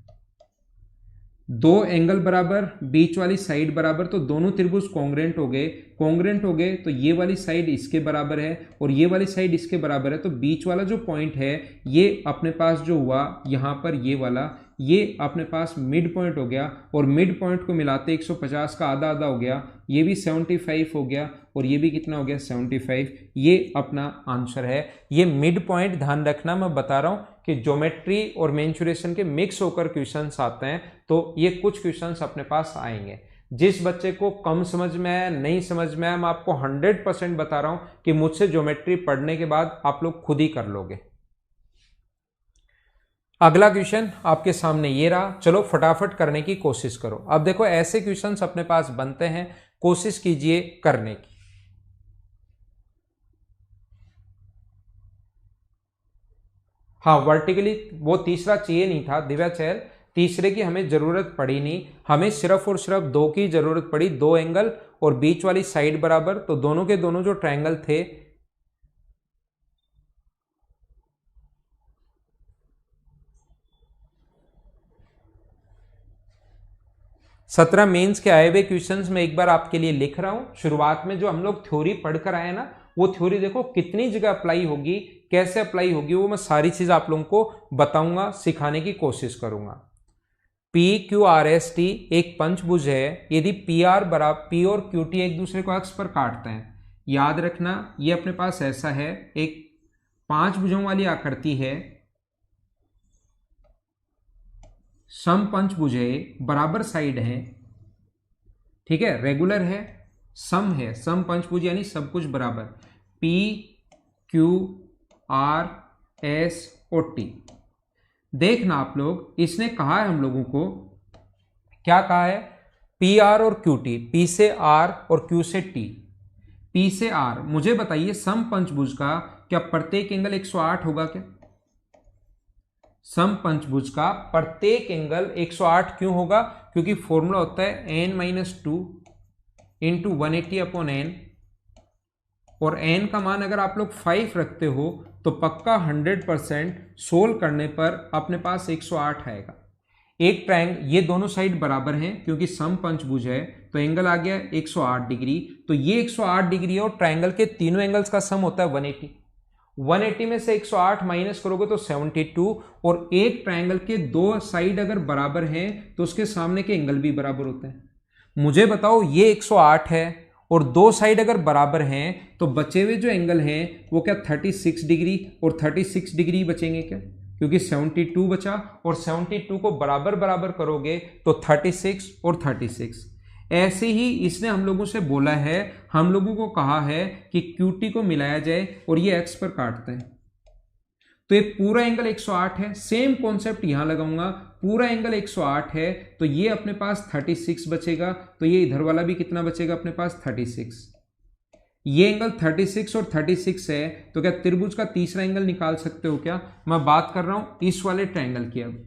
दो एंगल बराबर, बीच वाली साइड बराबर, तो दोनों त्रिभुज कॉन्ग्रेंट हो गए। कॉन्ग्रेंट हो गए तो ये वाली साइड इसके बराबर है और ये वाली साइड इसके बराबर है। तो बीच वाला जो पॉइंट है ये अपने पास जो हुआ यहाँ पर, ये वाला, ये अपने पास मिड पॉइंट हो गया। और मिड पॉइंट को मिलाते 150 का आधा आधा हो गया, ये भी 75 हो गया और ये भी कितना हो गया? 75। ये अपना आंसर है। ये मिड पॉइंट ध्यान रखना, मैं बता रहा हूं कि ज्योमेट्री और मेंसुरेशन के मिक्स होकर क्वेश्चंस आते हैं, तो ये कुछ क्वेश्चंस अपने पास आएंगे। जिस बच्चे को कम समझ में आया, नहीं समझ में आया, मैं आपको 100% बता रहा हूं कि मुझसे ज्योमेट्री पढ़ने के बाद आप लोग खुद ही कर लोगे। अगला क्वेश्चन आपके सामने ये रहा, चलो फटाफट करने की कोशिश करो। अब देखो ऐसे क्वेश्चंस अपने पास बनते हैं, कोशिश कीजिए करने की। हाँ, वर्टिकली वो तीसरा चाहिए नहीं था दिव्या चहल, तीसरे की हमें जरूरत पड़ी नहीं, हमें सिर्फ और सिर्फ दो की जरूरत पड़ी। दो एंगल और बीच वाली साइड बराबर, तो दोनों के दोनों जो ट्रायंगल थे, सत्रह मेंस के आए हुए क्वेश्चंस में एक बार आपके लिए लिख रहा हूं। शुरुआत में जो हम लोग थ्योरी पढ़कर आए ना, वो थ्योरी देखो कितनी जगह अप्लाई होगी, कैसे अप्लाई होगी, वो मैं सारी चीज आप लोगों को बताऊंगा, सिखाने की कोशिश करूंगा। P Q R S T एक पंचभुज है। यदि पी आर बराबर, पी और क्यू टी एक दूसरे को अक्ष पर काटते हैं, याद रखना ये अपने पास ऐसा है, एक पांच भुजों वाली आकृति है, सम पंचभुज है, बराबर साइड है, ठीक है, रेगुलर है, सम है, सम पंचभुज यानी सब कुछ बराबर। पी क्यू आर एस और टी। देखना आप लोग, इसने कहा है हम लोगों को, क्या कहा है? पी आर और क्यू टी, पी से आर और क्यू से टी। पी से आर, मुझे बताइए सम पंचभुज का क्या प्रत्येक एंगल 108 होगा क्या? सम पंचभुज का प्रत्येक एंगल 108 क्यों होगा? क्योंकि फॉर्मूला होता है n-2 इंटू 180/n, और n का मान अगर आप लोग 5 रखते हो तो पक्का 100% सोल्व करने पर अपने पास 108 आएगा। एक ट्रायंगल, ये दोनों साइड बराबर हैं क्योंकि सम पंचभुज है, तो एंगल आ गया 108 डिग्री। तो ये 108 डिग्री है और ट्रायंगल के तीनों एंगल्स का सम होता है 180। 180 में से 108 माइनस करोगे तो 72, और एक ट्रायंगल के दो साइड अगर बराबर हैं तो उसके सामने के एंगल भी बराबर होते हैं। मुझे बताओ ये 108 है और दो साइड अगर बराबर हैं तो बचे हुए जो एंगल हैं वो क्या 36 डिग्री और 36 डिग्री बचेंगे क्या? क्योंकि 72 बचा और 72 को बराबर बराबर करोगे तो 36 और 36। ऐसे ही इसने हम लोगों से बोला है, हम लोगों को कहा है कि QT को मिलाया जाए और ये एक्स पर काटते हैं, तो ये पूरा एंगल 108 है। सेम कॉन्सेप्ट यहां लगाऊंगा, पूरा एंगल 108 है तो ये अपने पास 36 बचेगा, तो ये इधर वाला भी कितना बचेगा अपने पास? 36। ये एंगल 36 और 36 है, तो क्या त्रिभुज का तीसरा एंगल निकाल सकते हो क्या? मैं बात कर रहा हूं इस वाले ट्रायंगल की, अब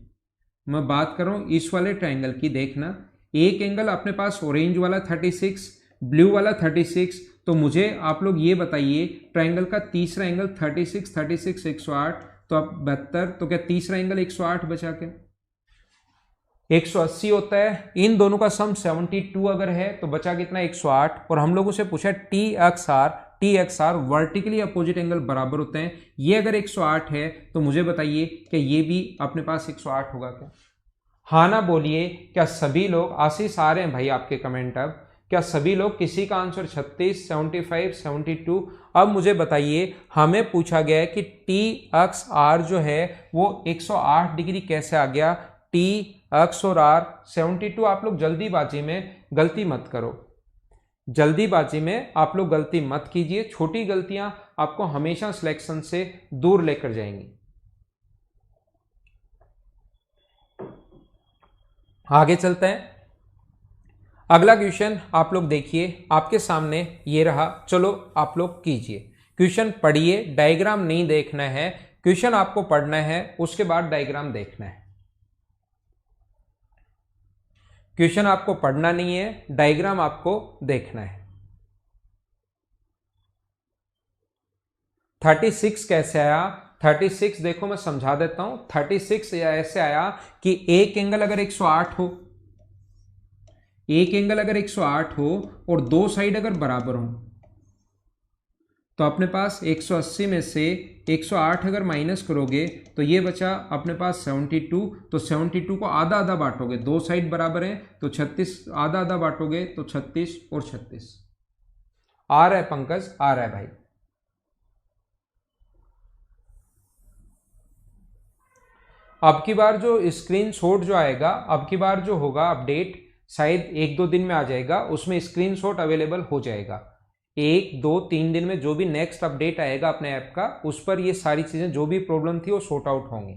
मैं बात कर रहा हूं इस वाले ट्रायंगल की। देखना, एक एंगल अपने पास ऑरेंज वाला 36, ब्लू वाला 36, तो मुझे आप लोग ये बताइए ट्रायंगल का तीसरा एंगल 36, 36, 108, तो अब 72, तो क्या तीसरा एंगल 108 बचा क्या? 180 होता है। इन दोनों का सम 72 अगर है तो बचा कितना? 108। और हम लोगों से पूछा T X R vertically opposite angle बराबर होते हैं। ये अगर 108 है तो मुझे बताइए कि ये भी अपने पास 108 होगा क्या? हाँ ना बोलिए। क्या सभी लोग, आशीष आ रहे हैं भाई आपके कमेंट अब, क्या सभी लोग, किसी का आंसर 36, 75, 72? अब मुझे बताइए, हमें पूछा गया है कि टी अक्ष आर जो है वो 108 डिग्री कैसे आ गया? टी अक्ष और आर 72। आप लोग जल्दीबाजी में गलती मत करो, जल्दीबाजी में आप लोग गलती मत कीजिए। छोटी गलतियां आपको हमेशा सिलेक्शन से दूर लेकर जाएंगी। आगे चलते हैं। अगला क्वेश्चन आप लोग देखिए, आपके सामने ये रहा, चलो आप लोग कीजिए। क्वेश्चन पढ़िए, डायग्राम नहीं देखना है, क्वेश्चन आपको पढ़ना है, उसके बाद डायग्राम देखना है। क्वेश्चन आपको पढ़ना नहीं है, डायग्राम आपको देखना है। 36 कैसे आया? 36 देखो मैं समझा देता हूं। 36 ऐसे आया कि एक एंगल अगर 108 हो, एक एंगल अगर 108 हो और दो साइड अगर बराबर हो, तो अपने पास 180 में से 108 अगर माइनस करोगे तो ये बचा अपने पास 72। तो 72 को आधा आधा बांटोगे, दो साइड बराबर है तो 36 आधा आधा बांटोगे तो 36 और 36। आ रहा है पंकज? आ रहा है भाई। अब की बार जो स्क्रीनशॉट जो आएगा, अब की बार जो होगा अपडेट, शायद 1-2 दिन में आ जाएगा, उसमें स्क्रीनशॉट अवेलेबल हो जाएगा। 1-2-3 दिन में जो भी नेक्स्ट अपडेट आएगा अपने ऐप का, उस पर ये सारी चीजें जो भी प्रॉब्लम थी वो सॉर्ट आउट होंगी।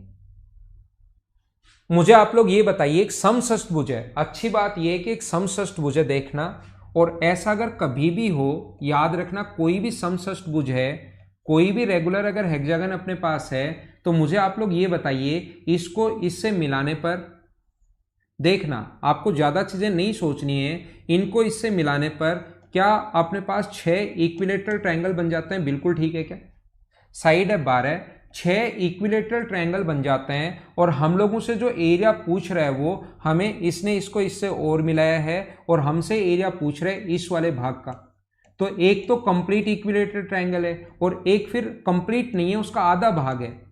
मुझे आप लोग ये बताइए, एक समषष्टभुज है, अच्छी बात ये है कि एक समषष्टभुज है देखना, और ऐसा अगर कभी भी हो याद रखना, कोई भी समषष्टभुज है, कोई भी रेगुलर अगर हेक्सागन अपने पास है, तो मुझे आप लोग ये बताइए इसको इससे मिलाने पर, देखना आपको ज्यादा चीजें नहीं सोचनी है, इनको इससे मिलाने पर क्या अपने पास 6 इक्विलेटरल ट्रायंगल बन जाते हैं? बिल्कुल ठीक है। क्या साइड है 12, 6 इक्विलेटरल ट्रायंगल बन जाते हैं, और हम लोगों से जो एरिया पूछ रहा है वो हमें, इसने इसको इससे और मिलाया है और हमसे एरिया पूछ रहा है इस वाले भाग का। तो एक तो कंप्लीट इक्विलेटरल ट्रायंगल है और एक फिर कंप्लीट नहीं है, उसका आधा भाग है।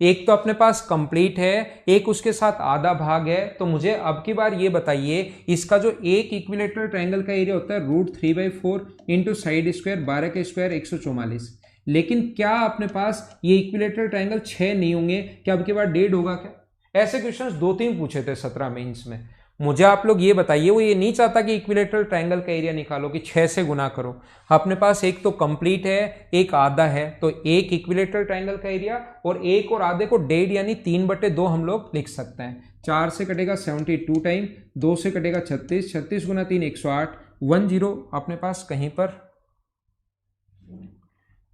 एक तो अपने पास कंप्लीट है, एक उसके साथ आधा भाग है। तो मुझे अब की बार ये बताइए, इसका जो एक इक्विलेटरल ट्रायंगल का एरिया होता है √3/4 इंटू साइड स्क्वायर 12 के स्क्वायर 144। लेकिन क्या अपने पास ये इक्विलेटरल ट्रायंगल 6 नहीं होंगे? क्या अब की बार 1.5 होगा क्या? ऐसे क्वेश्चंस 2-3 पूछे थे 17 मेंस में। मुझे आप लोग ये बताइए, वो ये नहीं चाहता कि इक्विलेटरल ट्रायंगल का एरिया निकालो कि 6 से गुना करो। अपने पास एक तो कंप्लीट है, एक आधा है, तो एक इक्विलेटरल ट्रायंगल का एरिया और एक और आधे को 1.5 यानी 3/2 हम लोग लिख सकते हैं। 4 से कटेगा 72 टाइम, 2 से कटेगा 36, 36 गुना 3 108, 10 अपने पास कहीं पर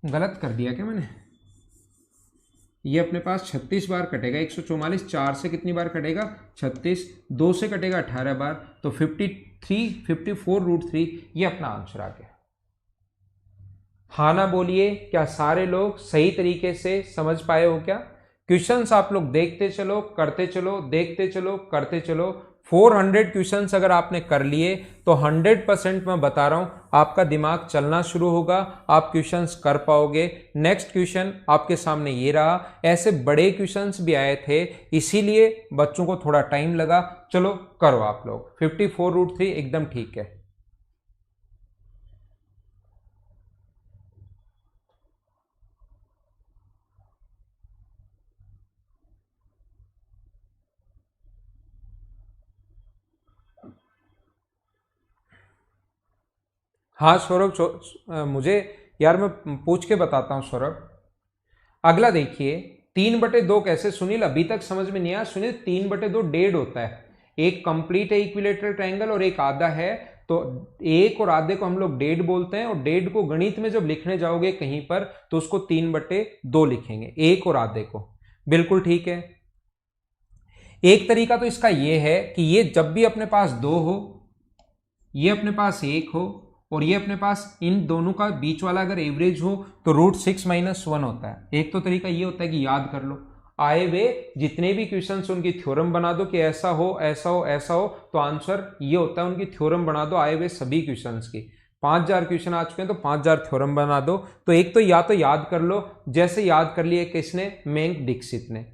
गलत कर दिया क्या मैंने? ये अपने पास 36 बार कटेगा, 144, 4 से कितनी बार कटेगा? 36, 2 से कटेगा 18 बार, तो 54 √3, ये अपना आंसर आ गया। हाँ ना बोलिए, क्या सारे लोग सही तरीके से समझ पाए हो? क्या क्वेश्चंस आप लोग देखते चलो, करते चलो, देखते चलो, करते चलो। 400 क्वेश्चंस अगर आपने कर लिए तो 100% मैं बता रहा हूं आपका दिमाग चलना शुरू होगा, आप क्वेश्चंस कर पाओगे। नेक्स्ट क्वेश्चन आपके सामने ये रहा। ऐसे बड़े क्वेश्चंस भी आए थे, इसीलिए बच्चों को थोड़ा टाइम लगा। चलो करो आप लोग। 54 √3 एकदम ठीक है। हाँ सौरभ, मुझे यार मैं पूछ के बताता हूँ सौरभ। अगला देखिए, 3/2 कैसे? सुनील अभी तक समझ में नहीं आया। सुनील 3/2 1.5 होता है। एक कंप्लीट है इक्विलेटरल ट्रायंगल और एक आधा है, तो एक और आधे को हम लोग 1.5 बोलते हैं, और 1.5 को गणित में जब लिखने जाओगे कहीं पर तो उसको 3/2 लिखेंगे, एक और आधे को। बिल्कुल ठीक है। एक तरीका तो इसका ये है कि ये जब भी अपने पास 2 हो, ये अपने पास 1 हो, और ये अपने पास इन दोनों का बीच वाला अगर एवरेज हो तो √6 - 1 होता है। एक तो तरीका ये होता है कि याद कर लो, आए वे जितने भी क्वेश्चन उनकी थ्योरम बना दो कि ऐसा हो ऐसा हो ऐसा हो, तो आंसर ये होता है उनकी थ्योरम बना दो आए वे सभी क्वेश्चन की। 5000 क्वेश्चन आ चुके हैं तो 5000 थ्योरम बना दो। तो एक तो याद कर लो, जैसे याद कर लिए किसने? मेंग दीक्षित ने।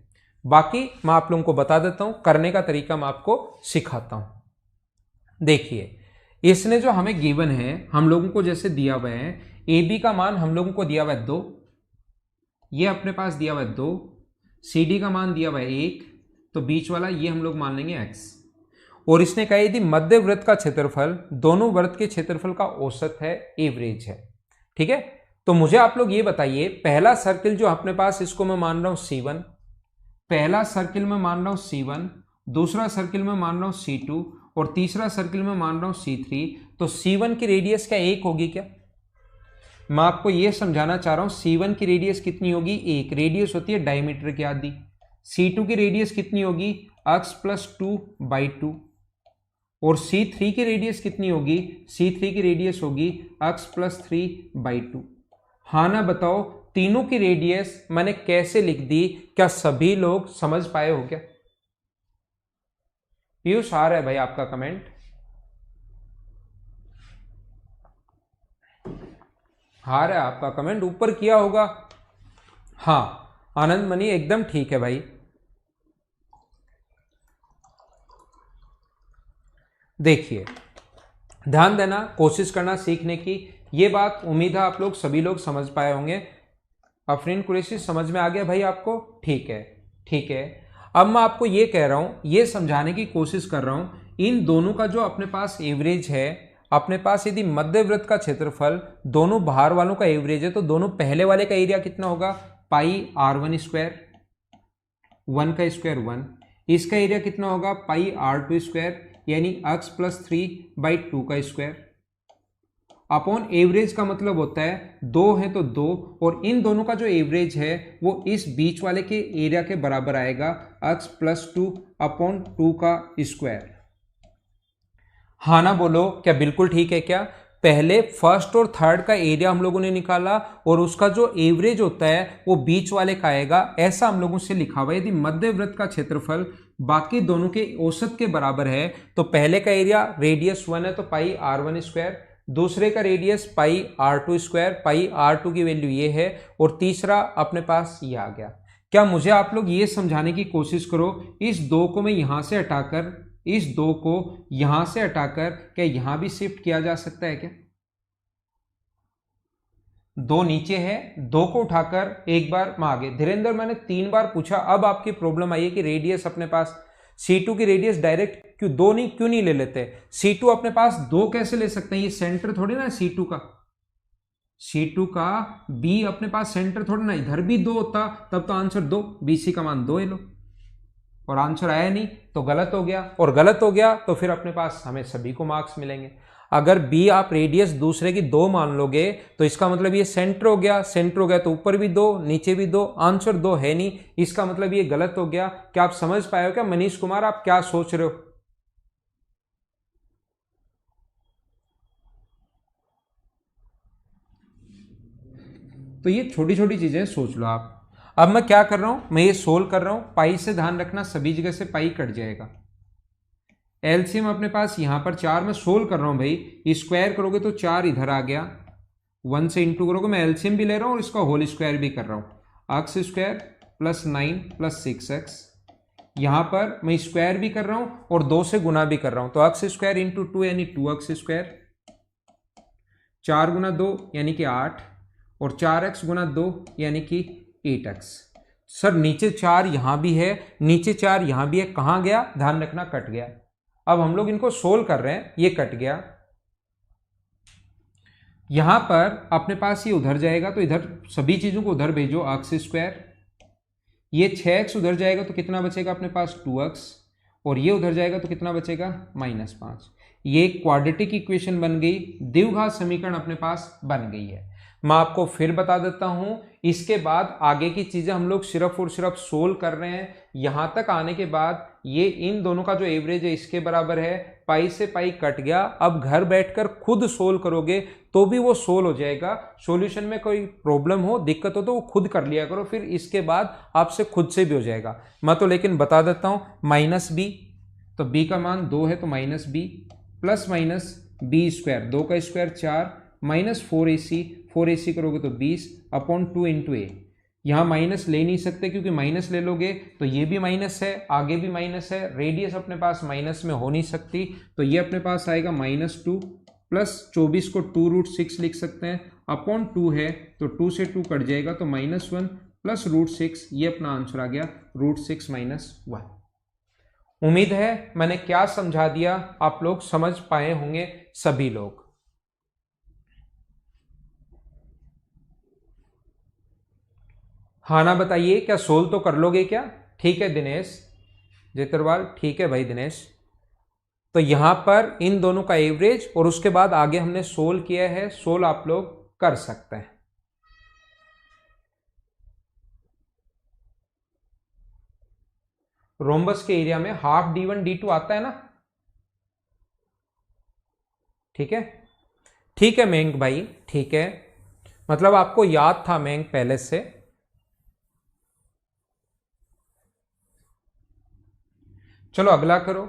बाकी मैं आप लोगों को बता देता हूं, करने का तरीका मैं आपको सिखाता हूं। देखिए, इसने जो हमें गिवन है, हम लोगों को जैसे दिया हुआ है, ए बी का मान हम लोगों को दिया हुआ है 2, ये अपने पास दिया हुआ है 2, सी डी का मान दिया हुआ है 1, तो बीच वाला ये हम लोग मान लेंगे x। और इसने कहा यदि मध्य वृत्त का क्षेत्रफल दोनों वृत्त के क्षेत्रफल का औसत है, एवरेज है। ठीक है, तो मुझे आप लोग ये बताइए, पहला सर्किल जो अपने पास, इसको मैं मान रहा हूं C1, पहला सर्किल में मान रहा हूं C1, दूसरा सर्किल में मान रहा हूँ C2 और तीसरा सर्किल में मान रहा हूँ C3, तो C1 की रेडियस क्या एक होगी क्या? मैं आपको यह समझाना चाह रहा हूं C1 की रेडियस कितनी होगी? एक। रेडियस होती है डायमीटर की आधी। C2 की रेडियस कितनी होगी? अक्ष प्लस 2/2। और C3 की रेडियस कितनी होगी? C3 की रेडियस होगी अक्ष प्लस 3/2। हाँ ना बताओ, तीनों की रेडियस मैंने कैसे लिख दी? क्या सभी लोग समझ पाए हो क्या? पीयूष आ रहा है भाई आपका कमेंट? आ रहा है आपका कमेंट, ऊपर किया होगा। हाँ आनंद मनी एकदम ठीक है भाई। देखिए ध्यान देना, कोशिश करना सीखने की। ये बात उम्मीद है आप लोग सभी लोग समझ पाए होंगे। अफरीन कुरैशी समझ में आ गया भाई आपको? ठीक है ठीक है। अब मैं आपको ये कह रहा हूं, ये समझाने की कोशिश कर रहा हूं, इन दोनों का जो अपने पास एवरेज है, अपने पास यदि मध्य वृत्त का क्षेत्रफल दोनों बाहर वालों का एवरेज है, तो दोनों पहले वाले का एरिया कितना होगा? पाई R1 स्क्वायर, 1 का स्क्वायर 1। इसका एरिया कितना होगा? पाई R2 स्क्वायर, यानी अक्ष प्लस 3/2 का स्क्वायर। अपॉन एवरेज का मतलब होता है दो है तो दो, और इन दोनों का जो एवरेज है वो इस बीच वाले के एरिया के बराबर आएगा, अक्ष प्लस 2/2 का स्क्वायर। हाँ ना बोलो, क्या बिल्कुल ठीक है क्या? पहले फर्स्ट और थर्ड का एरिया हम लोगों ने निकाला और उसका जो एवरेज होता है वो बीच वाले का आएगा, ऐसा हम लोगों से लिखा हुआ है। यदि मध्य वृत्त का क्षेत्रफल बाकी दोनों के औसत के बराबर है, तो पहले का एरिया रेडियस 1 है तो पाई R1 स्क्वायर, दूसरे का रेडियस पाई R2 स्क्वायर, पाई R2 की वैल्यू ये है, और तीसरा अपने पास ये आ गया। क्या मुझे आप लोग ये समझाने की कोशिश करो, इस दो को मैं यहां से हटाकर, इस दो को यहां से हटाकर क्या यहां भी शिफ्ट किया जा सकता है क्या? दो नीचे है, दो को उठाकर एक बार मैं आगे। धीरेन्द्र मैंने 3 बार पूछा, अब आपकी प्रॉब्लम आई है कि रेडियस अपने पास C2 की रेडियस डायरेक्ट क्यों नहीं ले लेते? C2 अपने पास दो कैसे ले सकते हैं? ये सेंटर थोड़ी ना C2 का, C2 का B अपने पास सेंटर थोड़ी ना, इधर भी दो होता तब तो आंसर दो, BC का मान दो है लो, और आंसर आया नहीं तो गलत हो गया, और गलत हो गया तो फिर अपने पास हमें सभी को मार्क्स मिलेंगे। अगर बी आप रेडियस दूसरे की दो मान लोगे तो इसका मतलब ये सेंटर हो गया, सेंटर हो गया तो ऊपर भी दो नीचे भी दो, आंसर दो है नहीं, इसका मतलब ये गलत हो गया। क्या आप समझ पाए हो क्या? मनीष कुमार आप क्या सोच रहे हो? तो ये छोटी छोटी चीजें सोच लो आप। अब मैं क्या कर रहा हूं, मैं ये सोल्व कर रहा हूं, पाई से ध्यान रखना सभी जगह से पाई कट जाएगा। एलसीएम अपने पास यहां पर 4 में सोल्व कर रहा हूं भाई, स्क्वायर करोगे तो 4 इधर आ गया, 1 से इंटू करोगे, मैं एलसीएम भी ले रहा हूं और इसका होल स्क्वायर भी कर रहा हूं, x square plus 9 plus 6x। यहां पर मैं स्क्वायर भी कर रहा हूं और 2 से गुना भी कर रहा हूं, तो एक्स स्क्वायर इंटू 2 यानी 2x स्क्वायर, 4 गुना 2 यानी कि 8, और 4x गुना 2 यानी कि 8x। सर नीचे 4 यहां भी है, नीचे 4 यहां भी है, कहां गया? ध्यान रखना कट गया। अब हम लोग इनको सोल्व कर रहे हैं, ये कट गया, यहां पर अपने पास ये उधर जाएगा तो इधर सभी चीजों को उधर भेजो, एक्स स्क्वायर, ये 6x उधर जाएगा तो कितना बचेगा अपने पास? 2x, और ये उधर जाएगा तो कितना बचेगा? -5। ये क्वाड्रेटिक इक्वेशन बन गई, द्विघात समीकरण अपने पास बन गई है। मैं आपको फिर बता देता हूं, इसके बाद आगे की चीजें हम लोग सिर्फ और सिर्फ सोल्व कर रहे हैं। यहां तक आने के बाद ये इन दोनों का जो एवरेज है इसके बराबर है, पाई से पाई कट गया। अब घर बैठकर खुद सोल्व करोगे तो भी वो सोल्व हो जाएगा। सॉल्यूशन में कोई प्रॉब्लम हो, दिक्कत हो तो वो खुद कर लिया करो, फिर इसके बाद आपसे खुद से भी हो जाएगा। मैं तो लेकिन बता देता हूं, -b, तो b का मान 2 है तो -b, plus minus b square, 2 का स्क्वायर 4, -4ac करोगे तो 20/2 इंटू ए। यहां माइनस ले नहीं सकते क्योंकि माइनस ले लोगे तो ये भी माइनस है, आगे भी माइनस है, रेडियस अपने पास माइनस में हो नहीं सकती, तो ये अपने पास आएगा -2, प्लस 24 को 2√6 लिख सकते हैं, अपॉन 2 है तो 2 से 2 कट जाएगा तो -1 प्लस √6, ये अपना आंसर आ गया, √6 - 1। उम्मीद है मैंने क्या समझा दिया आप लोग समझ पाए होंगे सभी लोग। हाँ ना बताइए, क्या सोल्व तो कर लोगे क्या? ठीक है दिनेश, जितरवाल, ठीक है भाई दिनेश। तो यहां पर इन दोनों का एवरेज और उसके बाद आगे हमने सोल्व किया है, सोल्व आप लोग कर सकते हैं। रोम्बस के एरिया में हाफ d1 d2 आता है ना, ठीक है। ठीक है मयंक भाई, ठीक है, मतलब आपको याद था मयंक पहले से। चलो अगला करो।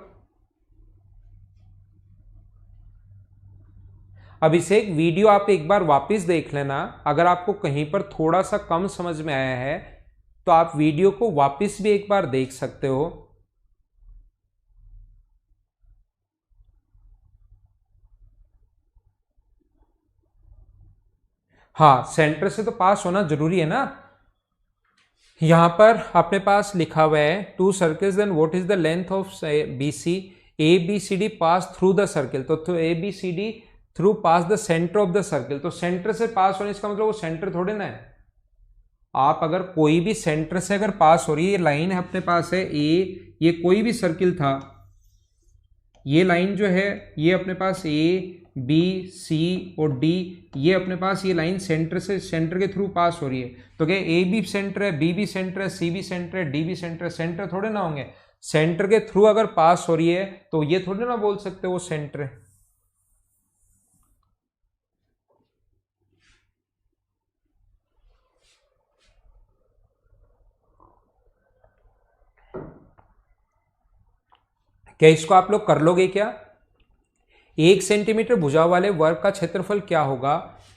अभिषेक वीडियो आप एक बार वापस देख लेना, अगर आपको कहीं पर थोड़ा सा कम समझ में आया है तो आप वीडियो को वापस भी एक बार देख सकते हो। हाँ, सेंटर से तो पास होना जरूरी है ना। यहां पर अपने पास लिखा हुआ है two circles, then what is the length of B C, A B C D pass through the circle, तो A B C D through pass the center of the circle. तो सेंटर से पास होने इसका मतलब वो centre थोड़े ना है। आप अगर कोई भी सेंटर से अगर पास हो रही है, ये लाइन है अपने पास है ए, ये कोई भी सर्किल था, ये लाइन जो है ये अपने पास ए बी सी और डी, ये अपने पास ये लाइन सेंटर से, सेंटर के थ्रू पास हो रही है। तो क्या ए भी सेंटर है, बी भी सेंटर है, सी भी सेंटर है, डी भी सेंटर है, सेंटर थोड़े ना होंगे। सेंटर के थ्रू अगर पास हो रही है तो ये थोड़े ना बोल सकते वो सेंटर है। क्या इसको आप लोग कर लोगे क्या? 1 सेंटीमीटर भुजा वाले वर्ग का क्षेत्रफल क्या होगा?